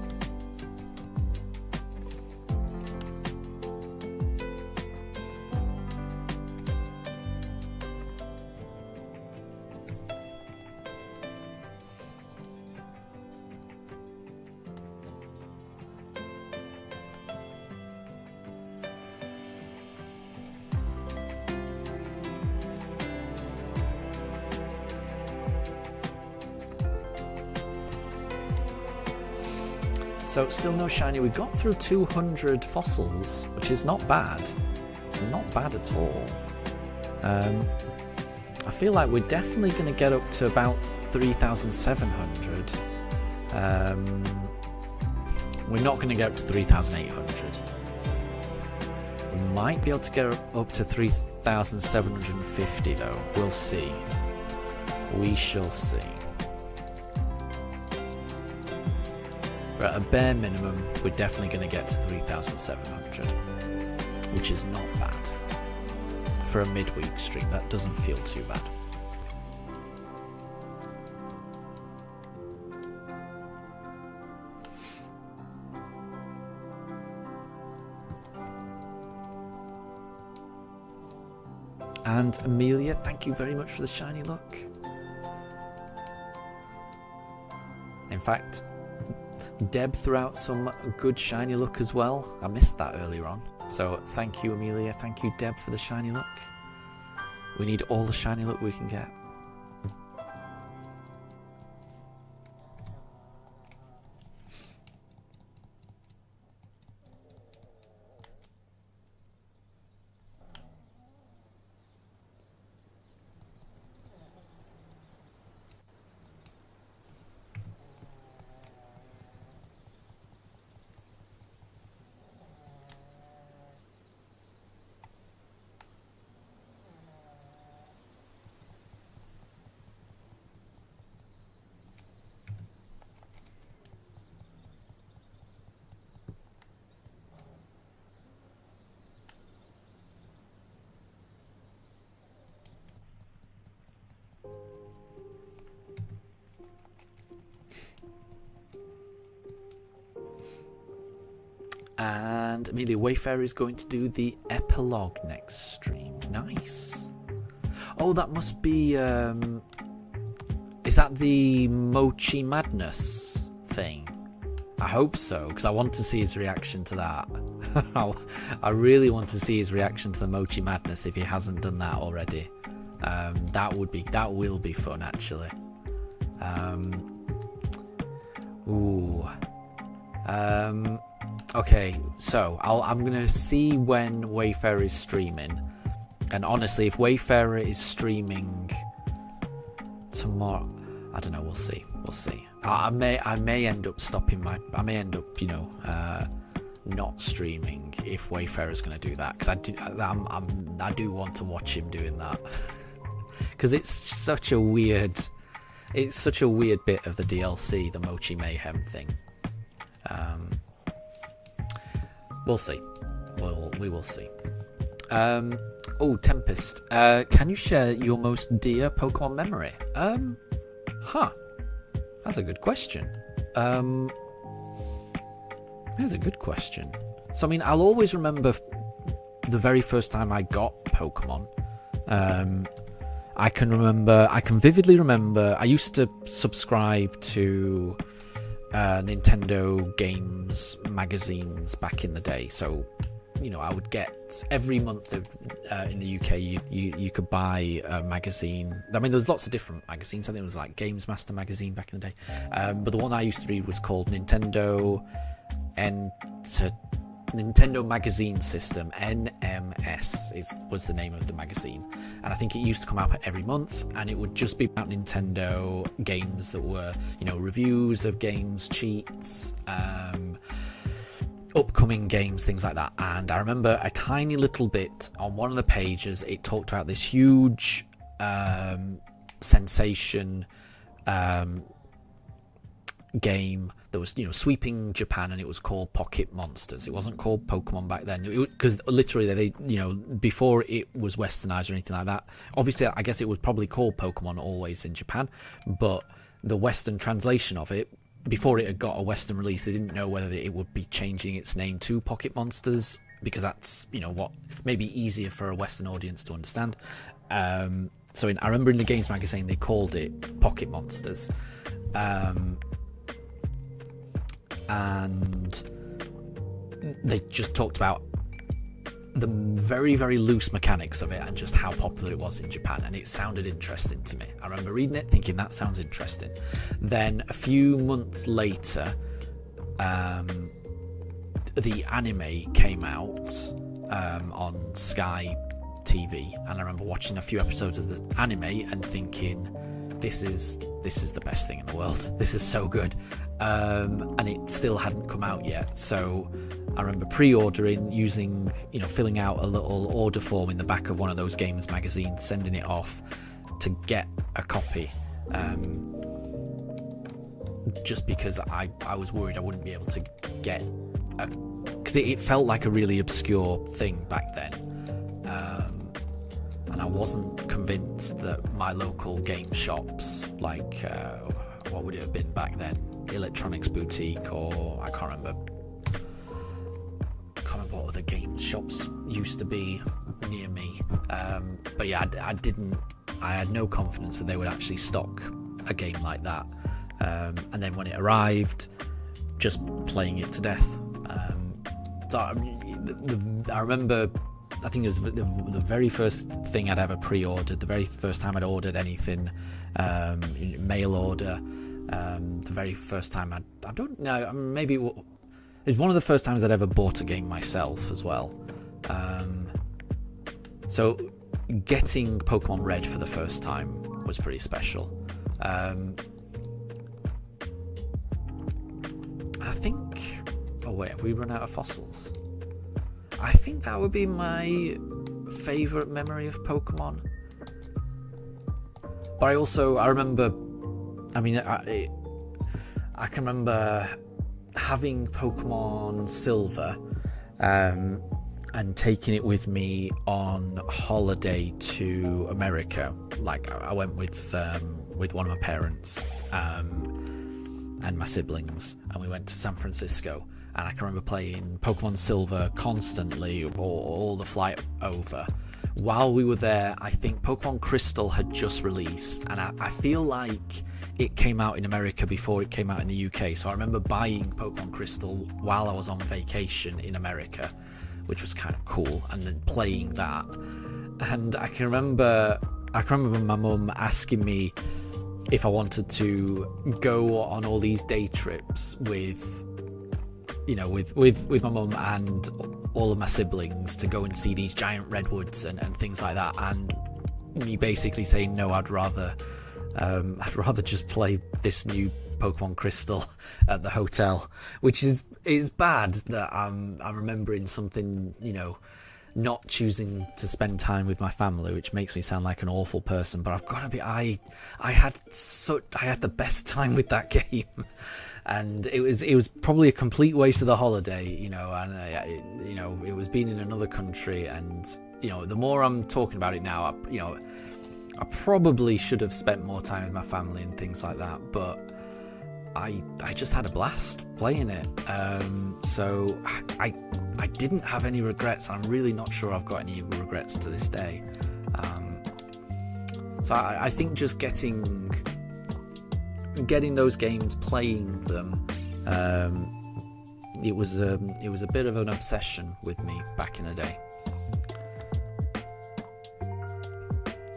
So still no shiny. We got through 200 fossils, which is not bad. It's not bad at all. I feel like we're definitely going to get up to about 3,700. We're not going to get up to 3,800. We might be able to get up to 3,750 though. We'll see. We shall see. But at a bare minimum, we're definitely going to get to 3,700, which is not bad. For a midweek stream, that doesn't feel too bad. And Amelia, thank you very much for the shiny luck. In fact, Deb threw out some good shiny luck as well. I missed that earlier on. So thank you, Amelia. Thank you, Deb, for the shiny luck. We need all the shiny luck we can get. And Amelia, Wayfarer is going to do the epilogue next stream. Nice. Oh, that must be... is that the Mochi Madness thing? I hope so, because I want to see his reaction to that. I really want to see his reaction to the Mochi Madness if he hasn't done that already. That will be fun, actually. Okay, so I'm gonna see when Wayfarer is streaming, and honestly, if Wayfarer is streaming tomorrow, I don't know. We'll see. I may end up stopping I may end up, not streaming if Wayfarer is gonna do that, because I do want to watch him doing that, because it's such a weird bit of the DLC, the Mochi Mayhem thing. We'll see. We will see. Oh, Tempest. Can you share your most dear Pokemon memory? That's a good question. So, I mean, I'll always remember the very first time I got Pokemon. I can vividly remember, I used to subscribe to Nintendo games magazines back in the day, so I would get every month in the UK. You could buy a magazine. I mean, there was lots of different magazines. I think it was like Games Master magazine back in the day. But the one I used to read was called Nintendo Magazine System. NMS was the name of the magazine, and I think it used to come out every month, and it would just be about Nintendo games that were, reviews of games, cheats, upcoming games, things like that. And I remember a tiny little bit on one of the pages, it talked about this huge sensation game that was sweeping Japan, and it was called Pocket Monsters. It wasn't called Pokemon back then, because literally they before it was westernized or anything like that. Obviously, I guess it was probably called Pokemon always in Japan, but the Western translation of it, before it had got a Western release, they didn't know whether it would be changing its name to Pocket Monsters, because that's what may be easier for a Western audience to understand. So I remember in the Games magazine they called it Pocket Monsters, and they just talked about the very, very loose mechanics of it and just how popular it was in Japan, and it sounded interesting to me. I remember reading it thinking that sounds interesting. Then a few months later, the anime came out on Sky TV, and I remember watching a few episodes of the anime and thinking, this is the best thing in the world. This is so good. And it still hadn't come out yet, so I remember pre-ordering, using, filling out a little order form in the back of one of those games magazines, sending it off to get a copy, just because I was worried I wouldn't be able to get because it felt like a really obscure thing back then, and I wasn't convinced that my local game shops, like what would it have been back then, Electronics Boutique, or I can't remember what other games shops used to be near me, but yeah, I had no confidence that they would actually stock a game like that, and then when it arrived, just playing it to death. So I remember, I think it was the very first thing I'd ever pre-ordered, the very first time I'd ordered anything, mail order, the very first time I don't know, maybe it was one of the first times I'd ever bought a game myself as well. So getting Pokemon Red for the first time was pretty special. I think... Oh wait, have we run out of fossils? I think that would be my favourite memory of Pokemon. But I remember... I mean, I can remember having Pokemon Silver and taking it with me on holiday to America. Like, I went with one of my parents and my siblings, and we went to San Francisco, and I can remember playing Pokemon Silver constantly all the flight over. While we were there, I think Pokemon Crystal had just released, and I feel like it came out in America before it came out in the UK, so I remember buying Pokemon Crystal while I was on vacation in America, which was kind of cool, and then playing that. And I can remember my mum asking me if I wanted to go on all these day trips with my mum and all of my siblings to go and see these giant redwoods and things like that, and me basically saying no, I'd rather just play this new Pokemon Crystal at the hotel, which is bad that I'm remembering something, not choosing to spend time with my family, which makes me sound like an awful person. But I've got to be, I had the best time with that game, and it was probably a complete waste of the holiday, and it was being in another country, and the more I'm talking about it now, I probably should have spent more time with my family and things like that, but I just had a blast playing it. So I didn't have any regrets. I'm really not sure I've got any regrets to this day. So I think just getting those games, playing them, it was a bit of an obsession with me back in the day.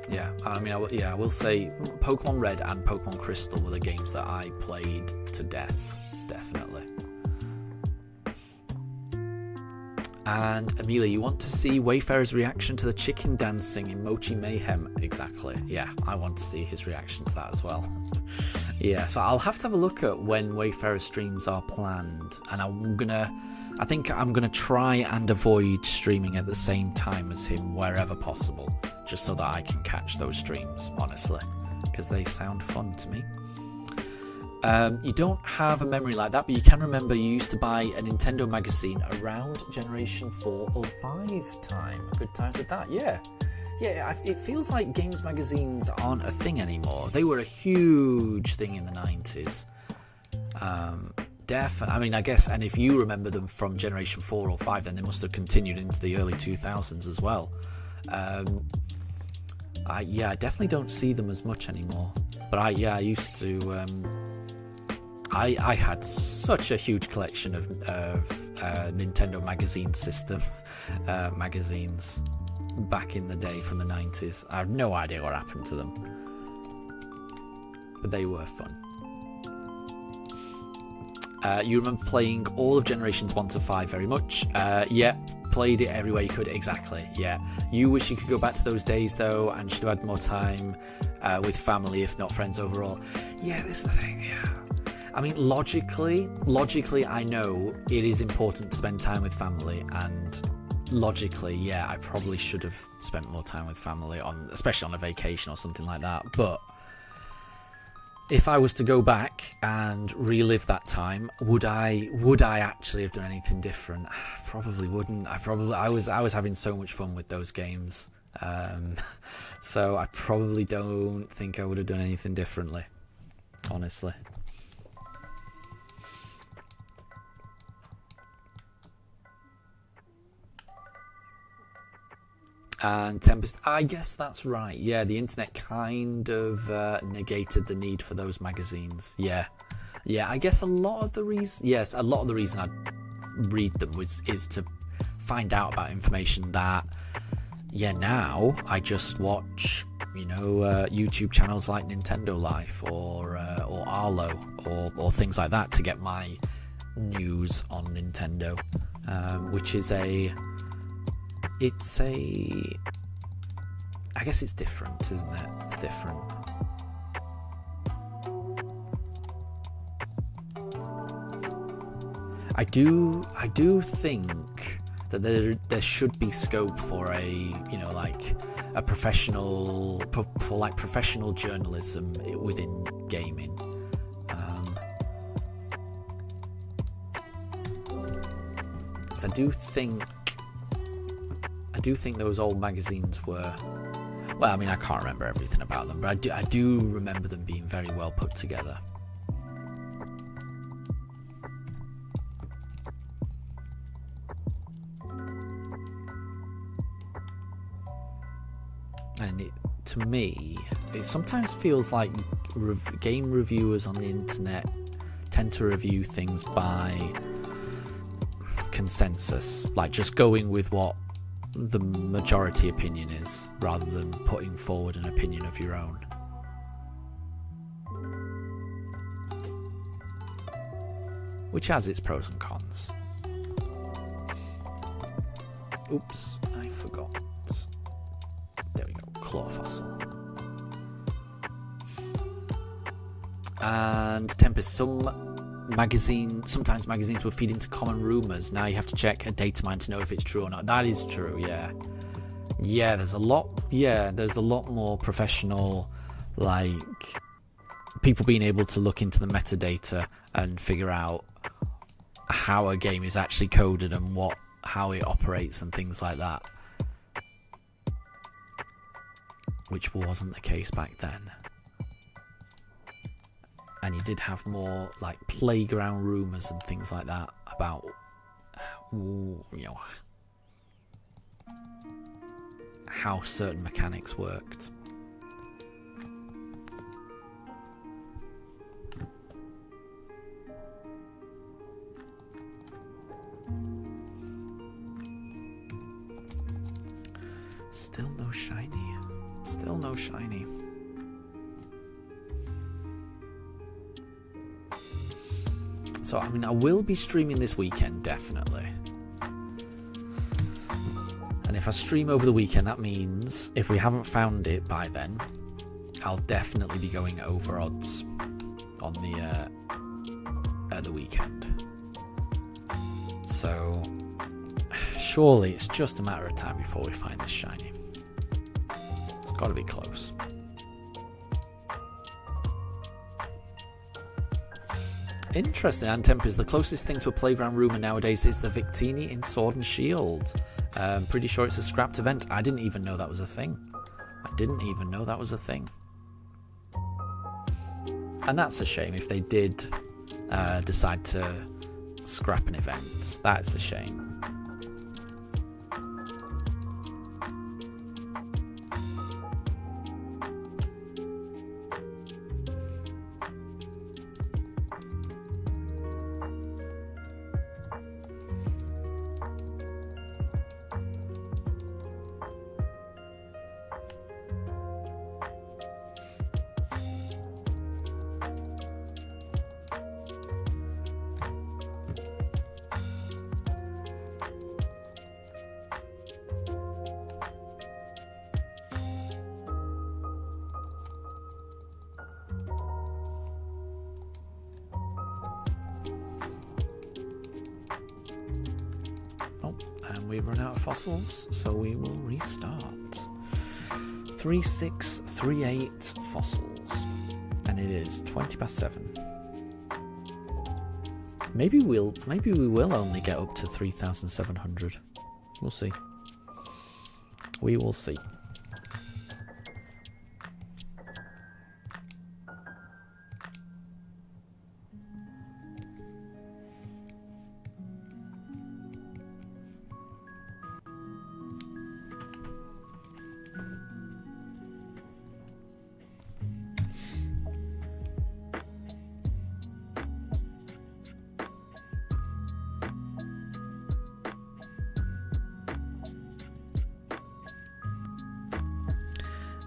Yeah, I mean, I will say Pokemon Red and Pokemon Crystal were the games that I played to death, definitely. And Amelia, you want to see Wayfarer's reaction to the chicken dancing in Mochi Mayhem? Exactly. Yeah, I want to see his reaction to that as well. Yeah, so I'll have to have a look at when Wayfarer's streams are planned, and I think I'm gonna try and avoid streaming at the same time as him wherever possible, just so that I can catch those streams, honestly, because they sound fun to me. You don't have a memory like that, but you can remember you used to buy a Nintendo magazine around Generation 4 or 5 time. Good times with that, yeah. Yeah, it feels like games magazines aren't a thing anymore. They were a huge thing in the 90s. Definitely. I mean, I guess, and if you remember them from Generation 4 or 5, then they must have continued into the early 2000s as well. I definitely don't see them as much anymore. But I used to... I had such a huge collection of Nintendo magazine system magazines back in the day from the 90s. I have no idea what happened to them, but they were fun. You remember playing all of Generations 1 to 5 very much. Yeah, played it everywhere you could. Exactly, yeah. You wish you could go back to those days though, and should have had more time with family, if not friends overall. Yeah, this is the thing, yeah. I mean, logically, I know it is important to spend time with family, and logically, yeah, I probably should have spent more time with family, especially on a vacation or something like that. But if I was to go back and relive that time, would I actually have done anything different? I probably wouldn't. I was having so much fun with those games, so I probably don't think I would have done anything differently, honestly. And Tempest, I guess that's right. Yeah, the internet kind of negated the need for those magazines. Yeah, I guess a lot of the reason I read them is to find out about information that, yeah, now I just watch, YouTube channels like Nintendo Life or Arlo or things like that to get my news on Nintendo, which is I guess it's different, isn't it? It's different. I do think that there should be scope for a professional professional journalism within gaming. I do think those old magazines were, well, I mean, I can't remember everything about them, but I do remember them being very well put together. And to me, it sometimes feels like game reviewers on the internet tend to review things by consensus, like just going with what the majority opinion is, rather than putting forward an opinion of your own. Which has its pros and cons. Oops, I forgot. There we go, claw fossil. And Tempest, sometimes magazines will feed into common rumours. Now you have to check a data mine to know if it's true or not. That is true, yeah. Yeah, there's a lot more professional, like, people being able to look into the metadata and figure out how a game is actually coded and how it operates and things like that. Which wasn't the case back then. And you did have more like playground rumours and things like that about, how certain mechanics worked. no shiny. Still no shiny. So, I mean, I will be streaming this weekend, definitely. And if I stream over the weekend, that means if we haven't found it by then, I'll definitely be going over odds on at the weekend. So, surely it's just a matter of time before we find this shiny. It's got to be close. Interesting, and Tempest, the closest thing to a playground rumour nowadays is the Victini in Sword and Shield. Pretty sure it's a scrapped event. I didn't even know that was a thing. And that's a shame if they did decide to scrap an event. That's a shame. We've run out of fossils, so we will restart. 3638 fossils, and it is 7:20. Maybe we will only get up to 3,700. We'll see. We will see.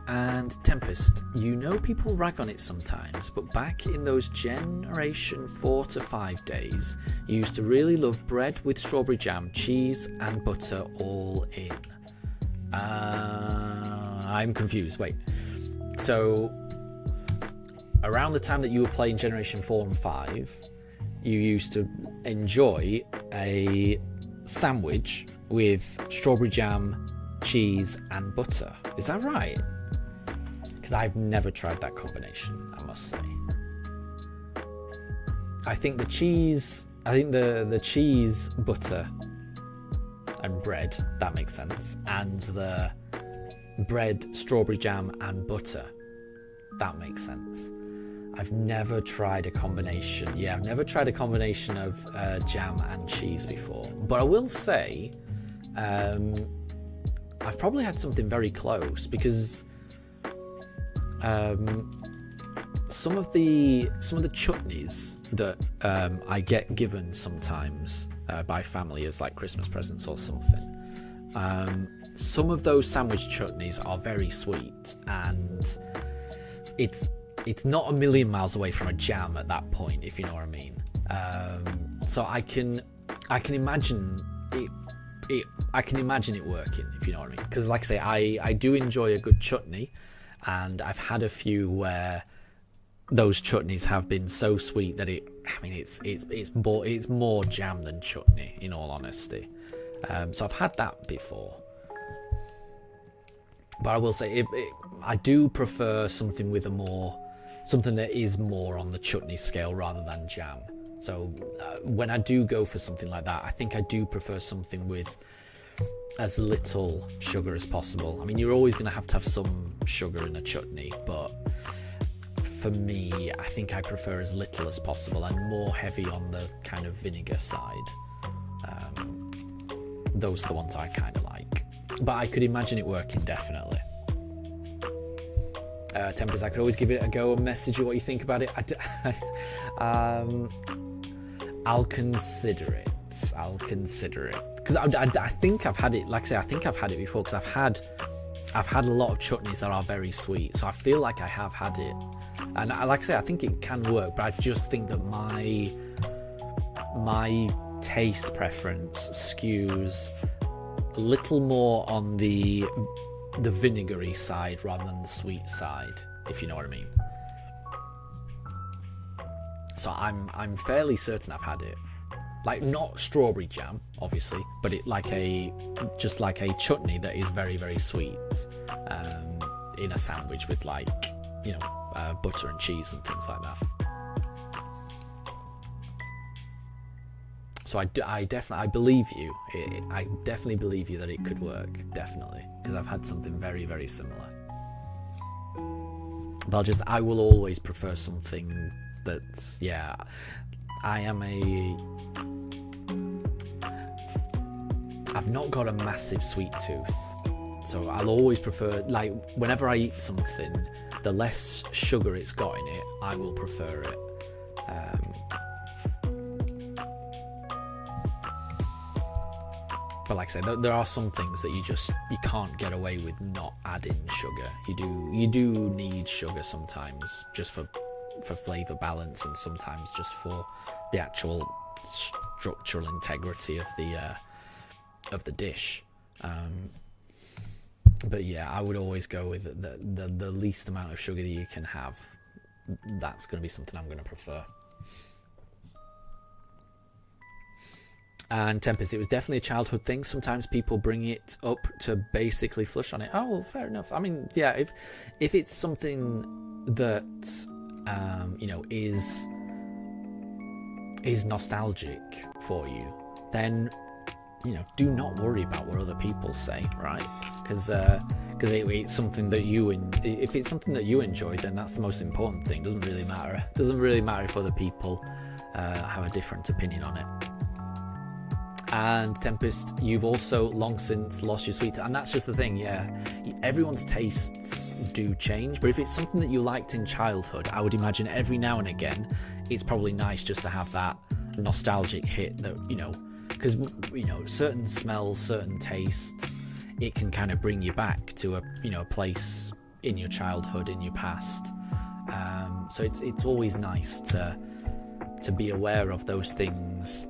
And Tempest, you know people rag on it sometimes, but back in those generation 4 to 5 days, you used to really love bread with strawberry jam, cheese and butter all in. I'm confused. Wait. So, around the time that you were playing generation 4 and 5, you used to enjoy a sandwich with strawberry jam, cheese and butter. Is that right? Because I've never tried that combination, I must say. I think the cheese, the cheese, butter and bread, that makes sense. And the bread, strawberry jam and butter, that makes sense. I've never tried a combination. Yeah, I've never tried a combination of jam and cheese before. But I will say, I've probably had something very close, because some of the chutneys that I get given sometimes by family as like Christmas presents or something, some of those sandwich chutneys are very sweet, and it's not a million miles away from a jam at that point, if you know what I mean. So I can imagine it. I can imagine it working, if you know what I mean. Because, like I say, I do enjoy a good chutney, and I've had a few where those chutneys have been so sweet that it's more jam than chutney, in all honesty. So I've had that before. But I will say, I do prefer something with something that is more on the chutney scale rather than jam. So when I do go for something like that, I think I do prefer something with as little sugar as possible. I mean, you're always going to have some sugar in a chutney, but for me, I think I prefer as little as possible and more heavy on the kind of vinegar side. Those are the ones I kind of like. But I could imagine it working, definitely. Tempest, I could always give it a go and message you what you think about it. I'll consider it. Because I think I've had it, like I say, I think I've had it before, because I've had a lot of chutneys that are very sweet, so I feel like I have had it, and like I say, I think it can work, but I just think that my taste preference skews a little more on the vinegary side rather than the sweet side, if you know what I mean. So I'm fairly certain I've had it. Like, not strawberry jam, obviously, but it just like a chutney that is very, very sweet, in a sandwich with, like, you know, butter and cheese and things like that. So I believe you. I definitely believe you that it could work, definitely, because I've had something very, very similar. But I will always prefer something that's, yeah, I've not got a massive sweet tooth, so I'll always prefer, like, whenever I eat something, the less sugar it's got in it, I will prefer it. But like I said, there are some things that you can't get away with not adding sugar. You do need sugar sometimes, just for flavour balance, and sometimes just for the actual structural integrity of the dish. But yeah, I would always go with the least amount of sugar that you can have. That's going to be something I'm going to prefer. And Tempest, it was definitely a childhood thing. Sometimes people bring it up to basically flush on it. Oh, well, fair enough. I mean, yeah, if it's something that you know, is nostalgic for you, then, you know, do not worry about what other people say, right? Because it's something that if it's something that you enjoy, then that's the most important thing. Doesn't really matter if other people have a different opinion on it. And Tempest, you've also long since lost your sweet, and that's just the thing. Yeah, everyone's tastes do change, but if it's something that you liked in childhood, I would imagine every now and again it's probably nice just to have that nostalgic hit, that, you know, because, you know, certain smells, certain tastes, it can kind of bring you back to a place in your childhood, in your past. So it's always nice to be aware of those things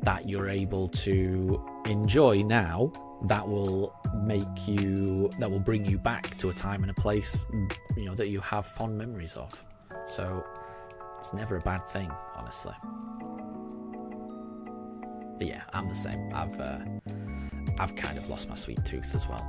that you're able to enjoy now, that will bring you back to a time and a place, you know, that you have fond memories of. So it's never a bad thing, honestly. But yeah, I'm the same. I've kind of lost my sweet tooth as well.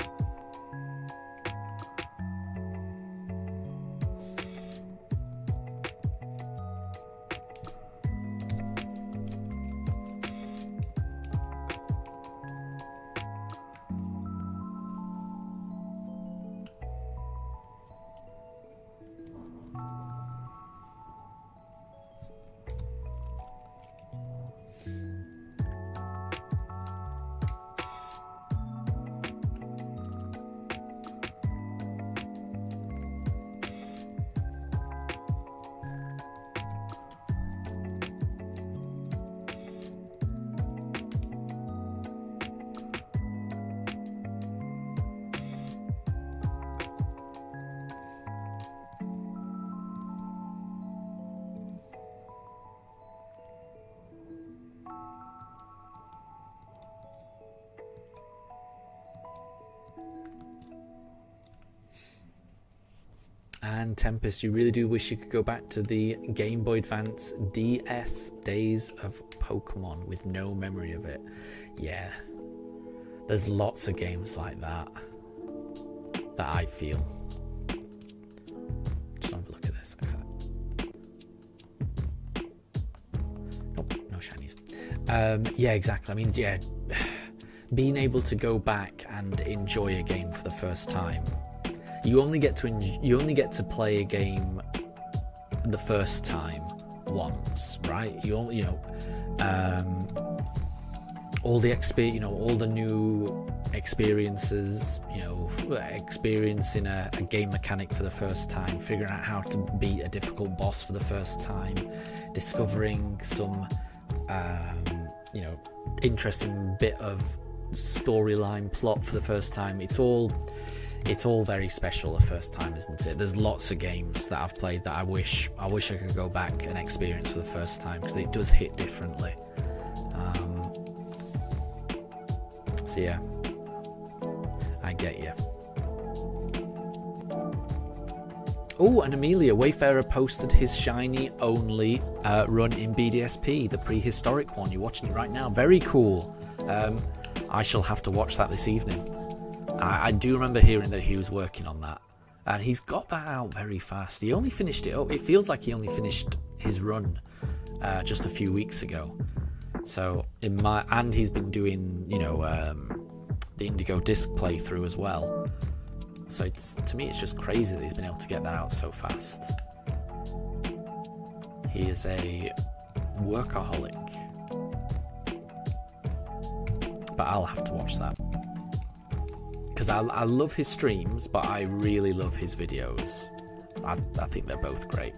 And Tempest, you really do wish you could go back to the Game Boy Advance DS days of Pokemon with no memory of it. Yeah, there's lots of games like that I feel. Just have a look at this. Nope, no shinies. Yeah, exactly. I mean, yeah, being able to go back and enjoy a game for the first time. You only get to play a game the first time once, right? All the experience, you know, all the new experiences, you know, experiencing a game mechanic for the first time, figuring out how to beat a difficult boss for the first time, discovering some, you know, interesting bit of storyline plot for the first time. it's all very special the first time, isn't it? There's lots of games that I've played that I wish I could go back and experience for the first time, because it does hit differently. So yeah, I get you. Oh, and Amelia, Wayfarer posted his shiny only run in BDSP, the prehistoric one. You're watching it right now. Very cool. I shall have to watch that this evening. I do remember hearing that he was working on that, and he's got that out very fast. He only finished it up. It feels like he only finished his run just a few weeks ago. So and he's been doing, you know, the Indigo Disc playthrough as well. So to me, it's just crazy that he's been able to get that out so fast. He is a workaholic. But I'll have to watch that. Because I love his streams, but I really love his videos. I think they're both great.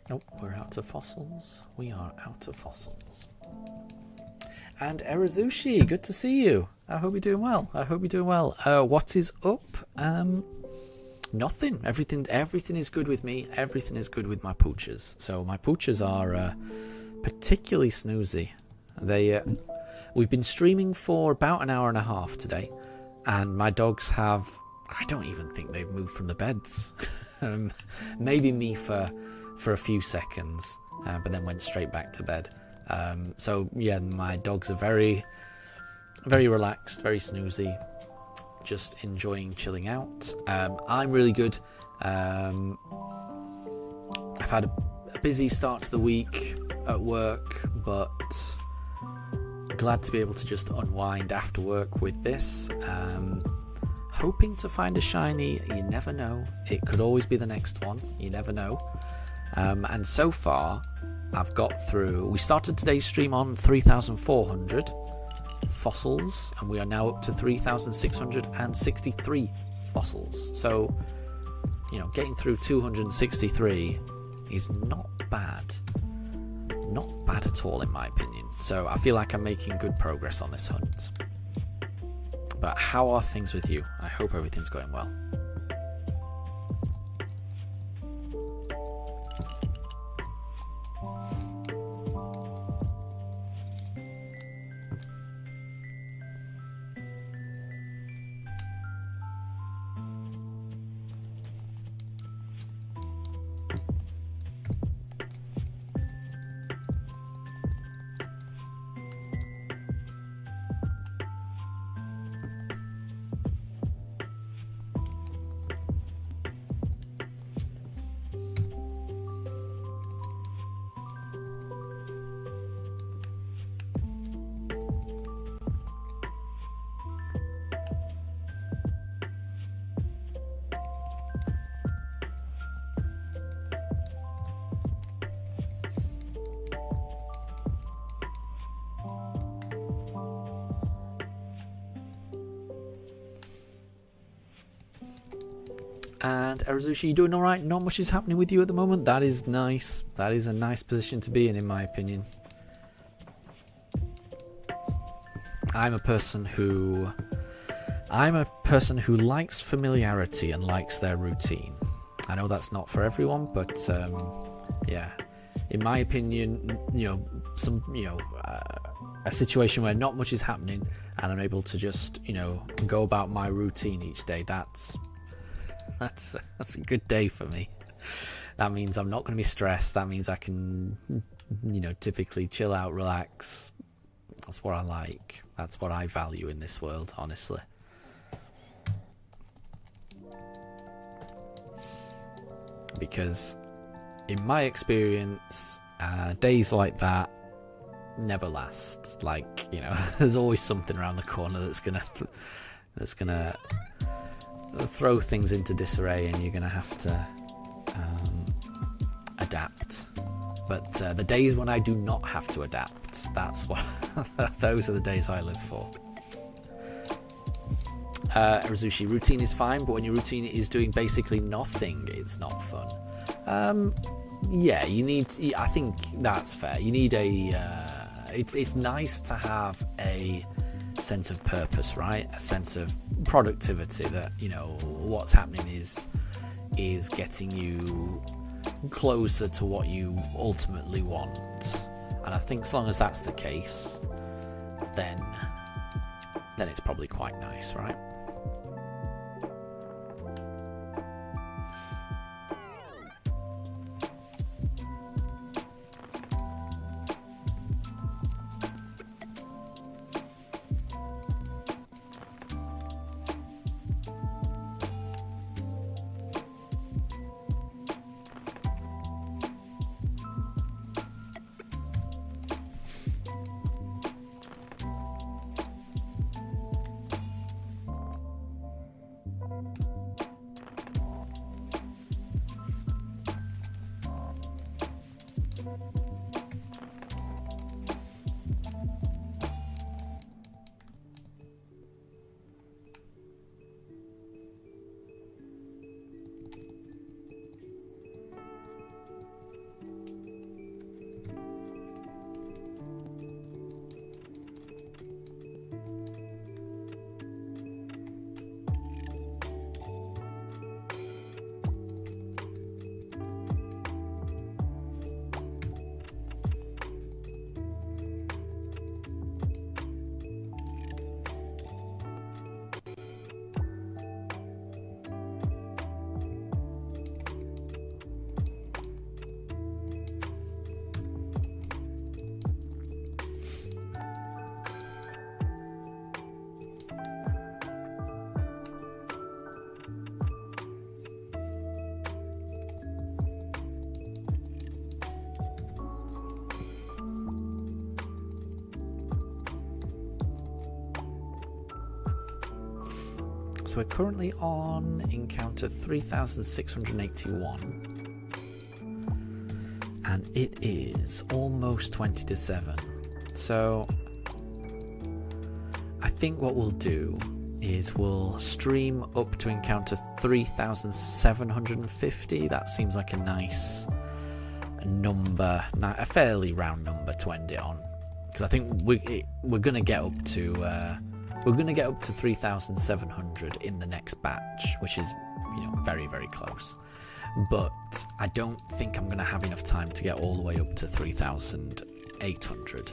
Nope, we're out of fossils. We are out of fossils. And Erazushi, good to see you. I hope you're doing well. I hope you're doing well. What is up? Nothing. Everything is good with me. Everything is good with my pooches. So my pooches are particularly snoozy. We've been streaming for about an hour and a half today, and my dogs have, I don't even think they've moved from the beds. Maybe me for a few seconds, but then went straight back to bed. So yeah, my dogs are very, very relaxed, very snoozy, just enjoying chilling out. I'm really good. I've had a busy start to the week at work, but glad to be able to just unwind after work with this. Hoping to find a shiny. You never know, it could always be the next one. You never know. And so far I've got through, we started today's stream on 3,400 fossils, and we are now up to 3,663 fossils. So, you know, getting through 263 is not bad. Not bad at all, in my opinion. So I feel like I'm making good progress on this hunt. But how are things with you? I hope everything's going well. And Erazushi, you doing alright? Not much is happening with you at the moment. That is nice. That is a nice position to be in my opinion. I'm a person who likes familiarity and likes their routine. I know that's not for everyone, but yeah, in my opinion, a situation where not much is happening and I'm able to just, go about my routine each day, that's a good day for me. That means I'm not going to be stressed. That means I can, typically chill out, relax. That's what I like. That's what I value in this world, honestly. Because in my experience, days like that never last. Like, you know, there's always something around the corner that's gonna throw things into disarray, and you're gonna have to adapt. But the days when I do not have to adapt, that's what those are the days I live for. Rizushi, routine is fine, but when your routine is doing basically nothing, it's not fun. Yeah, you need. I think that's fair. You need a. It's nice to have a sense of purpose, right? A sense of productivity that, you know, what's happening is getting you closer to what you ultimately want. And I think as long as that's the case, then it's probably quite nice, right? So we're currently on encounter 3681, and it is almost 20 to 7. So I think what we'll do is we'll stream up to encounter 3750. That seems like a nice number, a fairly round number to end it on, because I think we're going to get up to 3,700 in the next batch, which is, you know, very, very close. But I don't think I'm going to have enough time to get all the way up to 3,800.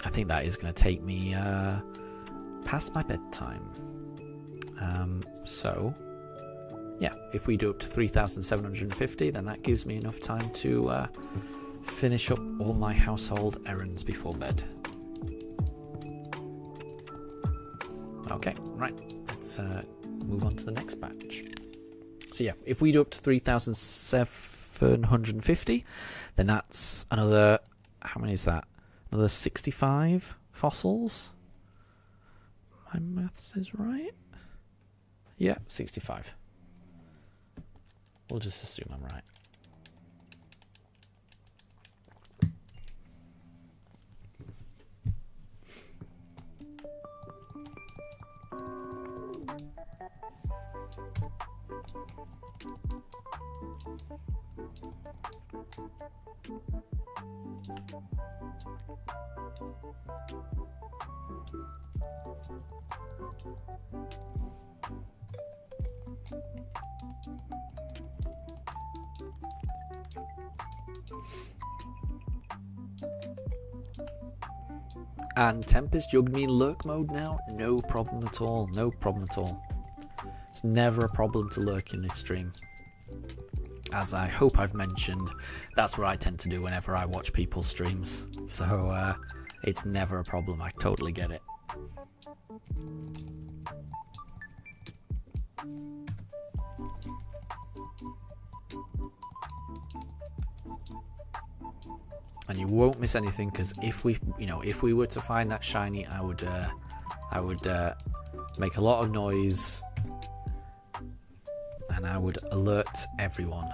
I think that is going to take me past my bedtime. So, yeah, if we do up to 3,750, then that gives me enough time to finish up all my household errands before bed. Okay, right, let's move on to the next batch. So yeah, if we do up to 3,750, then that's another, how many is that? Another 65 fossils? My maths is right? Yeah, 65. We'll just assume I'm right. And Tempest jugged me in lurk mode now. No problem at all. No problem at all. It's never a problem to lurk in this stream. As I hope I've mentioned, that's what I tend to do whenever I watch people's streams. So it's never a problem. I totally get it. and you won't miss anything, because if we were to find that shiny, I would make a lot of noise and I would alert everyone.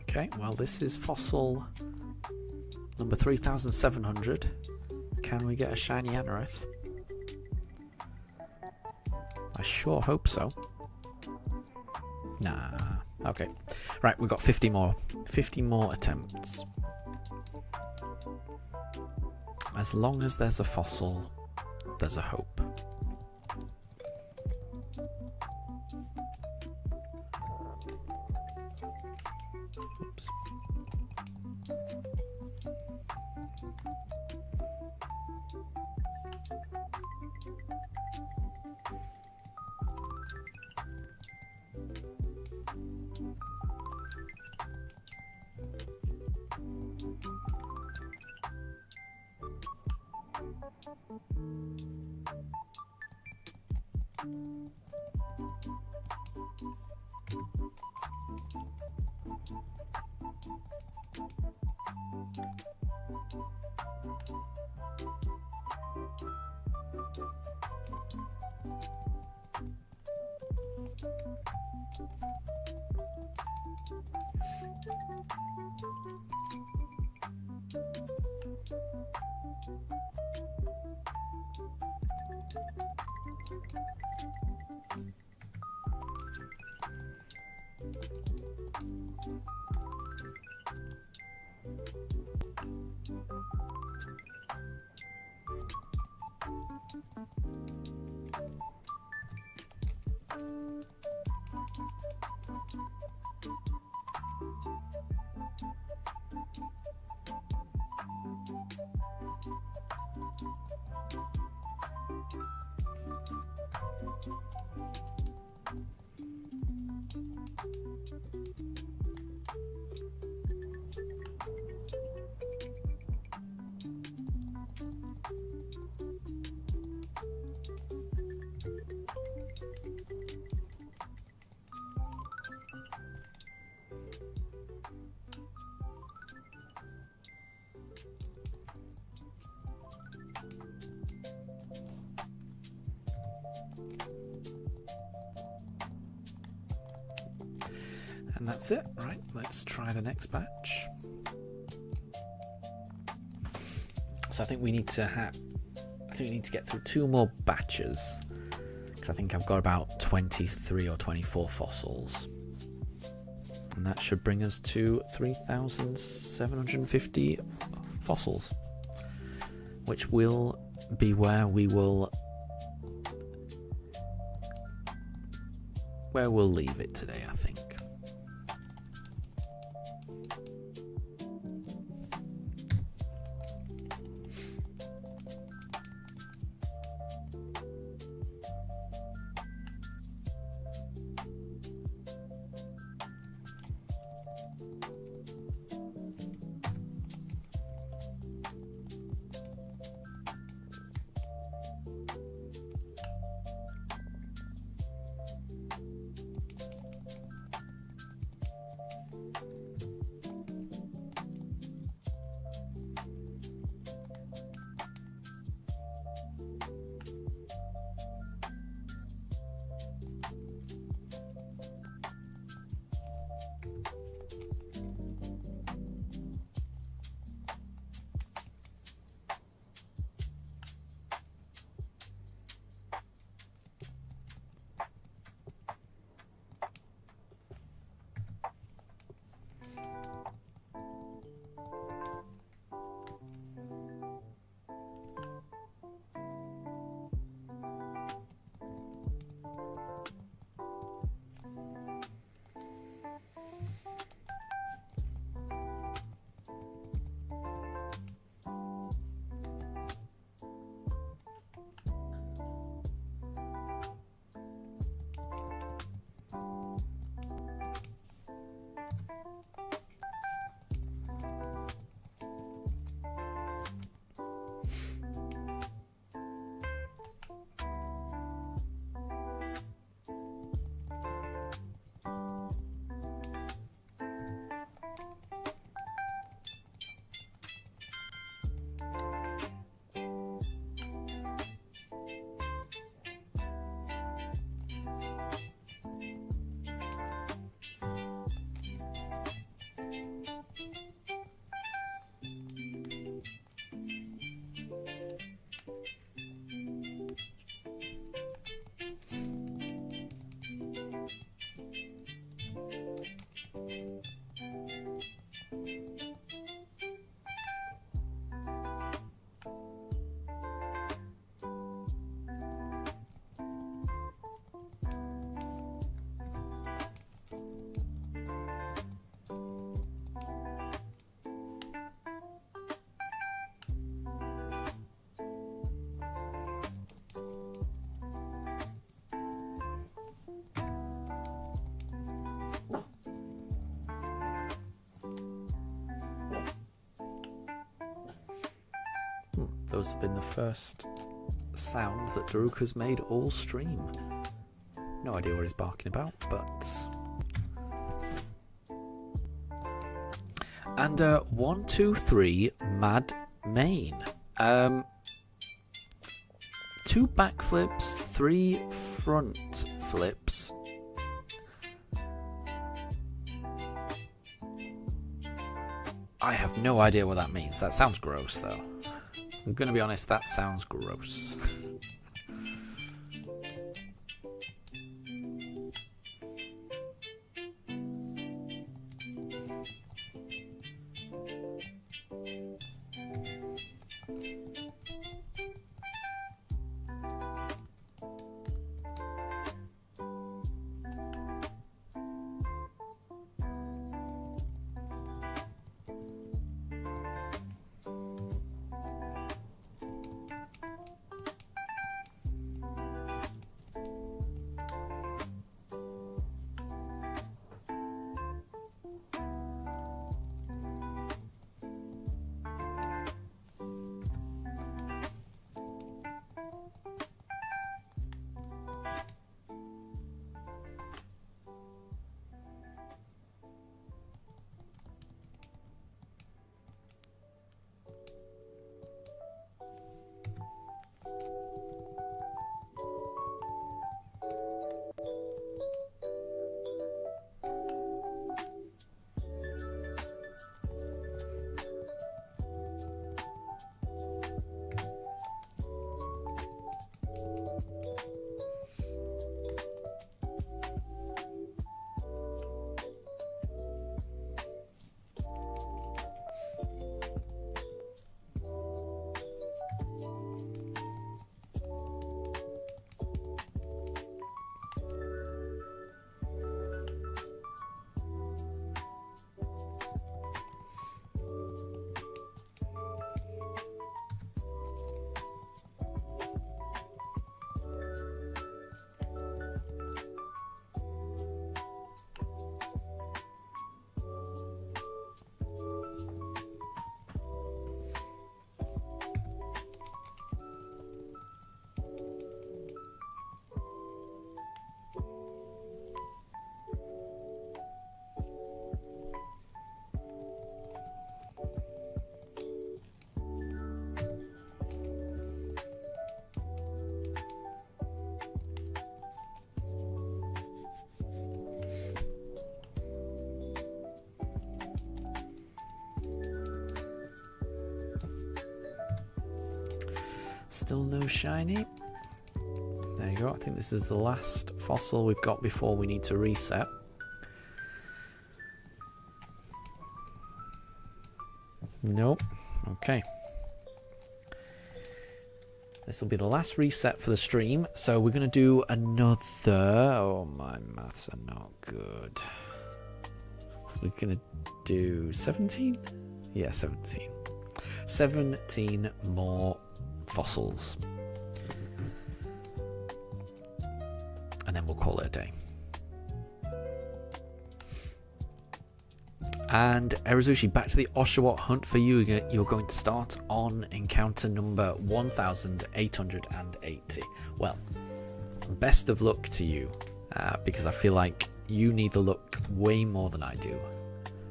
Okay, well, this is fossil number 3700. Can we get a shiny Anorith? I sure hope so. Nah. Okay. Right, we've got 50 more. 50 more attempts. As long as there's a fossil, there's a hope. Oops. And that's it. Right, let's try the next batch. So I think we need to get through 2 more batches, because I think I've got about 23 or 24 fossils. And that should bring us to 3,750 fossils, which will be where we'll leave it today, I think. Those have been the first sounds that Daruka's made all stream. No idea what he's barking about, but... And 1, 2, 3, Mad Main. 2 backflips, 3 front flips. I have no idea what that means. That sounds gross, though. I'm gonna be honest, that sounds gross. Still no shiny. There you go. I think this is the last fossil we've got before we need to reset. Nope. Okay. This will be the last reset for the stream. So we're going to do another... Oh, my maths are not good. We're going to do 17? Yeah, 17. 17 more fossils. And then we'll call it a day. And Erizushi, back to the Oshawott hunt for you. You're going to start on encounter number 1880. Well, best of luck to you, because I feel like you need the luck way more than I do.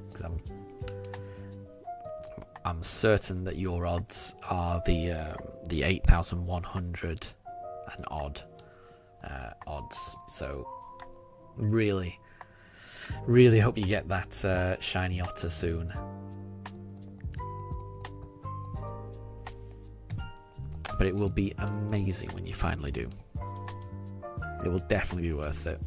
Because I'm certain that your odds are the 8,100 and odd odds. So really hope you get that shiny otter soon. But it will be amazing when you finally do. It will definitely be worth it.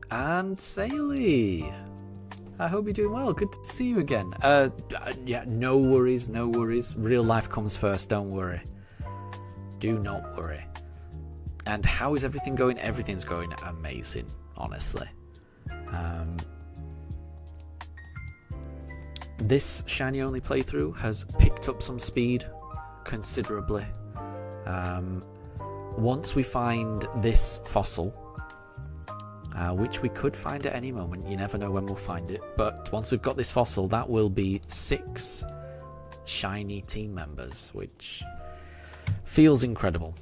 And Saley, I hope you're doing well. Good to see you again. Yeah, no worries. Real life comes first, don't worry. Do not worry. And how is everything going? Everything's going amazing, honestly. This shiny only playthrough has picked up some speed considerably. Once we find this fossil, which we could find at any moment, you never know when we'll find it, but once we've got this fossil, that will be 6 shiny team members, which feels incredible.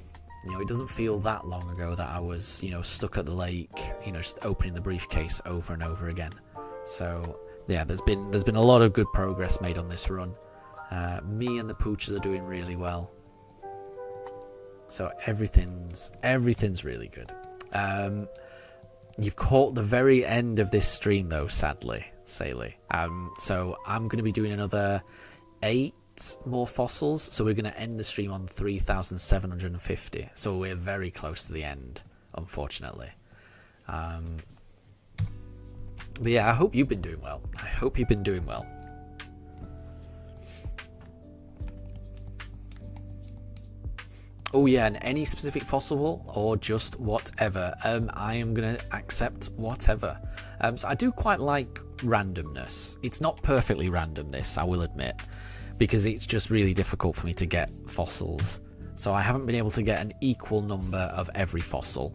You know, it doesn't feel that long ago that I was, stuck at the lake, just opening the briefcase over and over again. So yeah, there's been a lot of good progress made on this run. Me and the pooches are doing really well, so everything's really good. You've caught the very end of this stream though, sadly, Saley. So I'm going to be doing another 8 more fossils, so we're going to end the stream on 3,750. So we're very close to the end, unfortunately. But yeah, I hope you've been doing well. Oh yeah, and any specific fossil or just whatever? I am going to accept whatever. So I do quite like randomness. It's not perfectly random, this, I will admit, because it's just really difficult for me to get fossils. So I haven't been able to get an equal number of every fossil.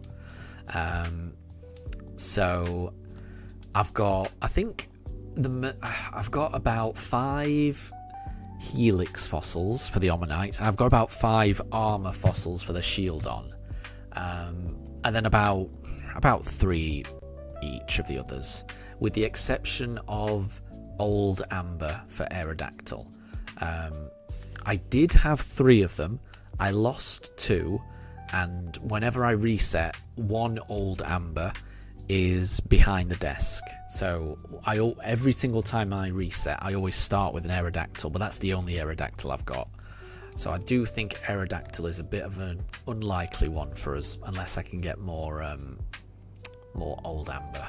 So I've got, I've got about 5 helix fossils for the Omanyte, and I've got about 5 armor fossils for the Shieldon, and then about 3 each of the others, with the exception of Old Amber for Aerodactyl. I did have 3 of them. I lost 2, and whenever I reset, 1 Old Amber is behind the desk. So every single time I reset, I always start with an Aerodactyl, but that's the only Aerodactyl I've got. So I do think Aerodactyl is a bit of an unlikely one for us, unless I can get more Old Amber.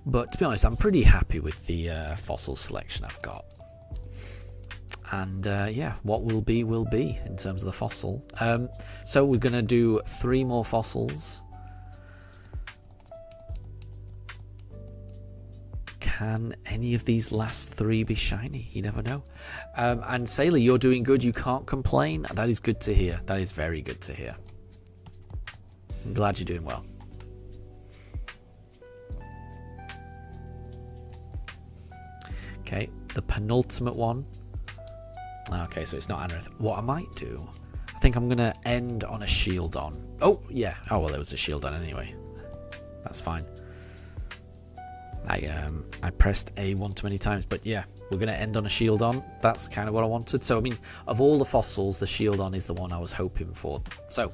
But to be honest, I'm pretty happy with the fossil selection I've got. And yeah, what will be in terms of the fossil. So we're going to do 3 more fossils. can any of these last 3 be shiny? You never know. And Sailor, you're doing good. You can't complain. That is good to hear. That is very good to hear. I'm glad you're doing well. Okay, the penultimate one. Okay, so it's not Anorith. What I might do, I think I'm going to end on a shield on. Oh, yeah. Oh, well, there was a shield on anyway. That's fine. I pressed A1 too many times, but yeah, we're going to end on a shield on. That's kind of what I wanted. So, I mean, of all the fossils, the shield on is the one I was hoping for. So,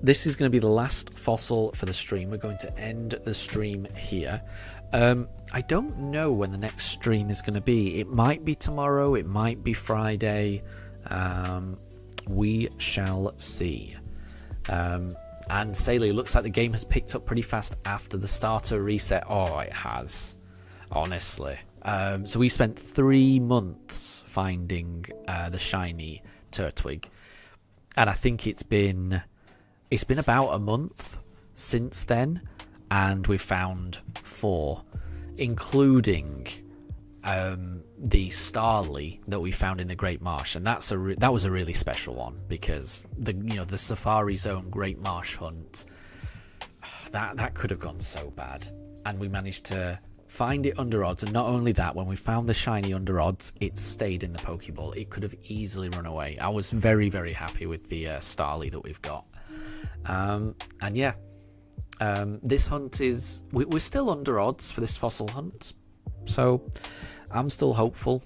this is going to be the last fossil for the stream. We're going to end the stream here. I don't know when the next stream is going to be. It might be tomorrow. It might be Friday. We shall see. And Sailor, it looks like the game has picked up pretty fast after the starter reset. Oh, it has. Honestly. So we spent 3 months finding the shiny Turtwig. And I think it's been about a month since then. And we've found 4, including the Starly that we found in the Great Marsh, and that was a really special one because the Safari Zone Great Marsh hunt that could have gone so bad, and we managed to find it under odds. And not only that, when we found the shiny under odds, it stayed in the Pokeball. It could have easily run away. I was very, very happy with the Starly that we've got, and yeah. This hunt we're still under odds for this fossil hunt, so I'm still hopeful.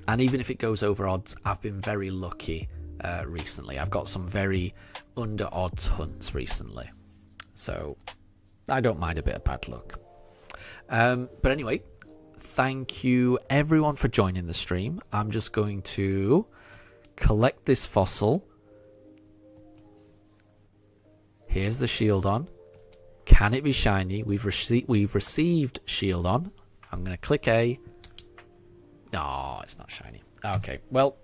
And even if it goes over odds, I've been very lucky recently. I've got some very under odds hunts recently, so I don't mind a bit of bad luck. But anyway, thank you everyone for joining the stream. I'm just going to collect this fossil. Here's the shield on. Can it be shiny? We've received shield on. I'm going to click A. No, it's not shiny. Okay, well,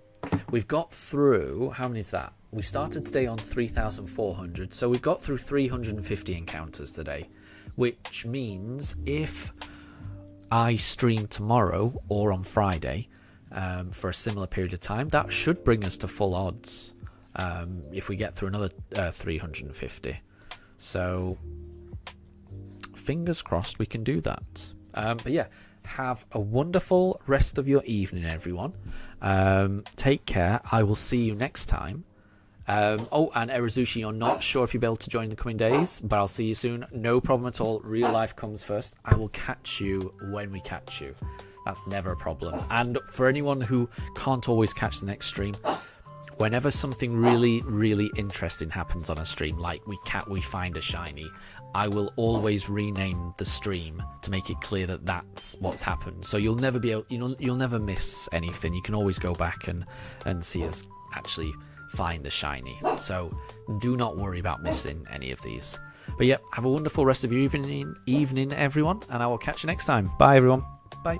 we've got through... How many is that? We started today on 3,400, so we've got through 350 encounters today, which means if I stream tomorrow or on Friday for a similar period of time, that should bring us to full odds. If we get through another 350. So fingers crossed we can do that. But yeah, have a wonderful rest of your evening, everyone. Take care. I will see you next time. Oh, and Erazushi, you're not sure if you'll be able to join in the coming days, but I'll see you soon. No problem at all. Real life comes first. I will catch you when we catch you. That's never a problem. And for anyone who can't always catch the next stream, whenever something really, really interesting happens on a stream, like we find a shiny, I will always rename the stream to make it clear that that's what's happened. So you'll never be able, you'll never miss anything. You can always go back and see us actually find the shiny. So do not worry about missing any of these. But yeah, have a wonderful rest of your evening, everyone, and I will catch you next time. Bye, everyone. Bye.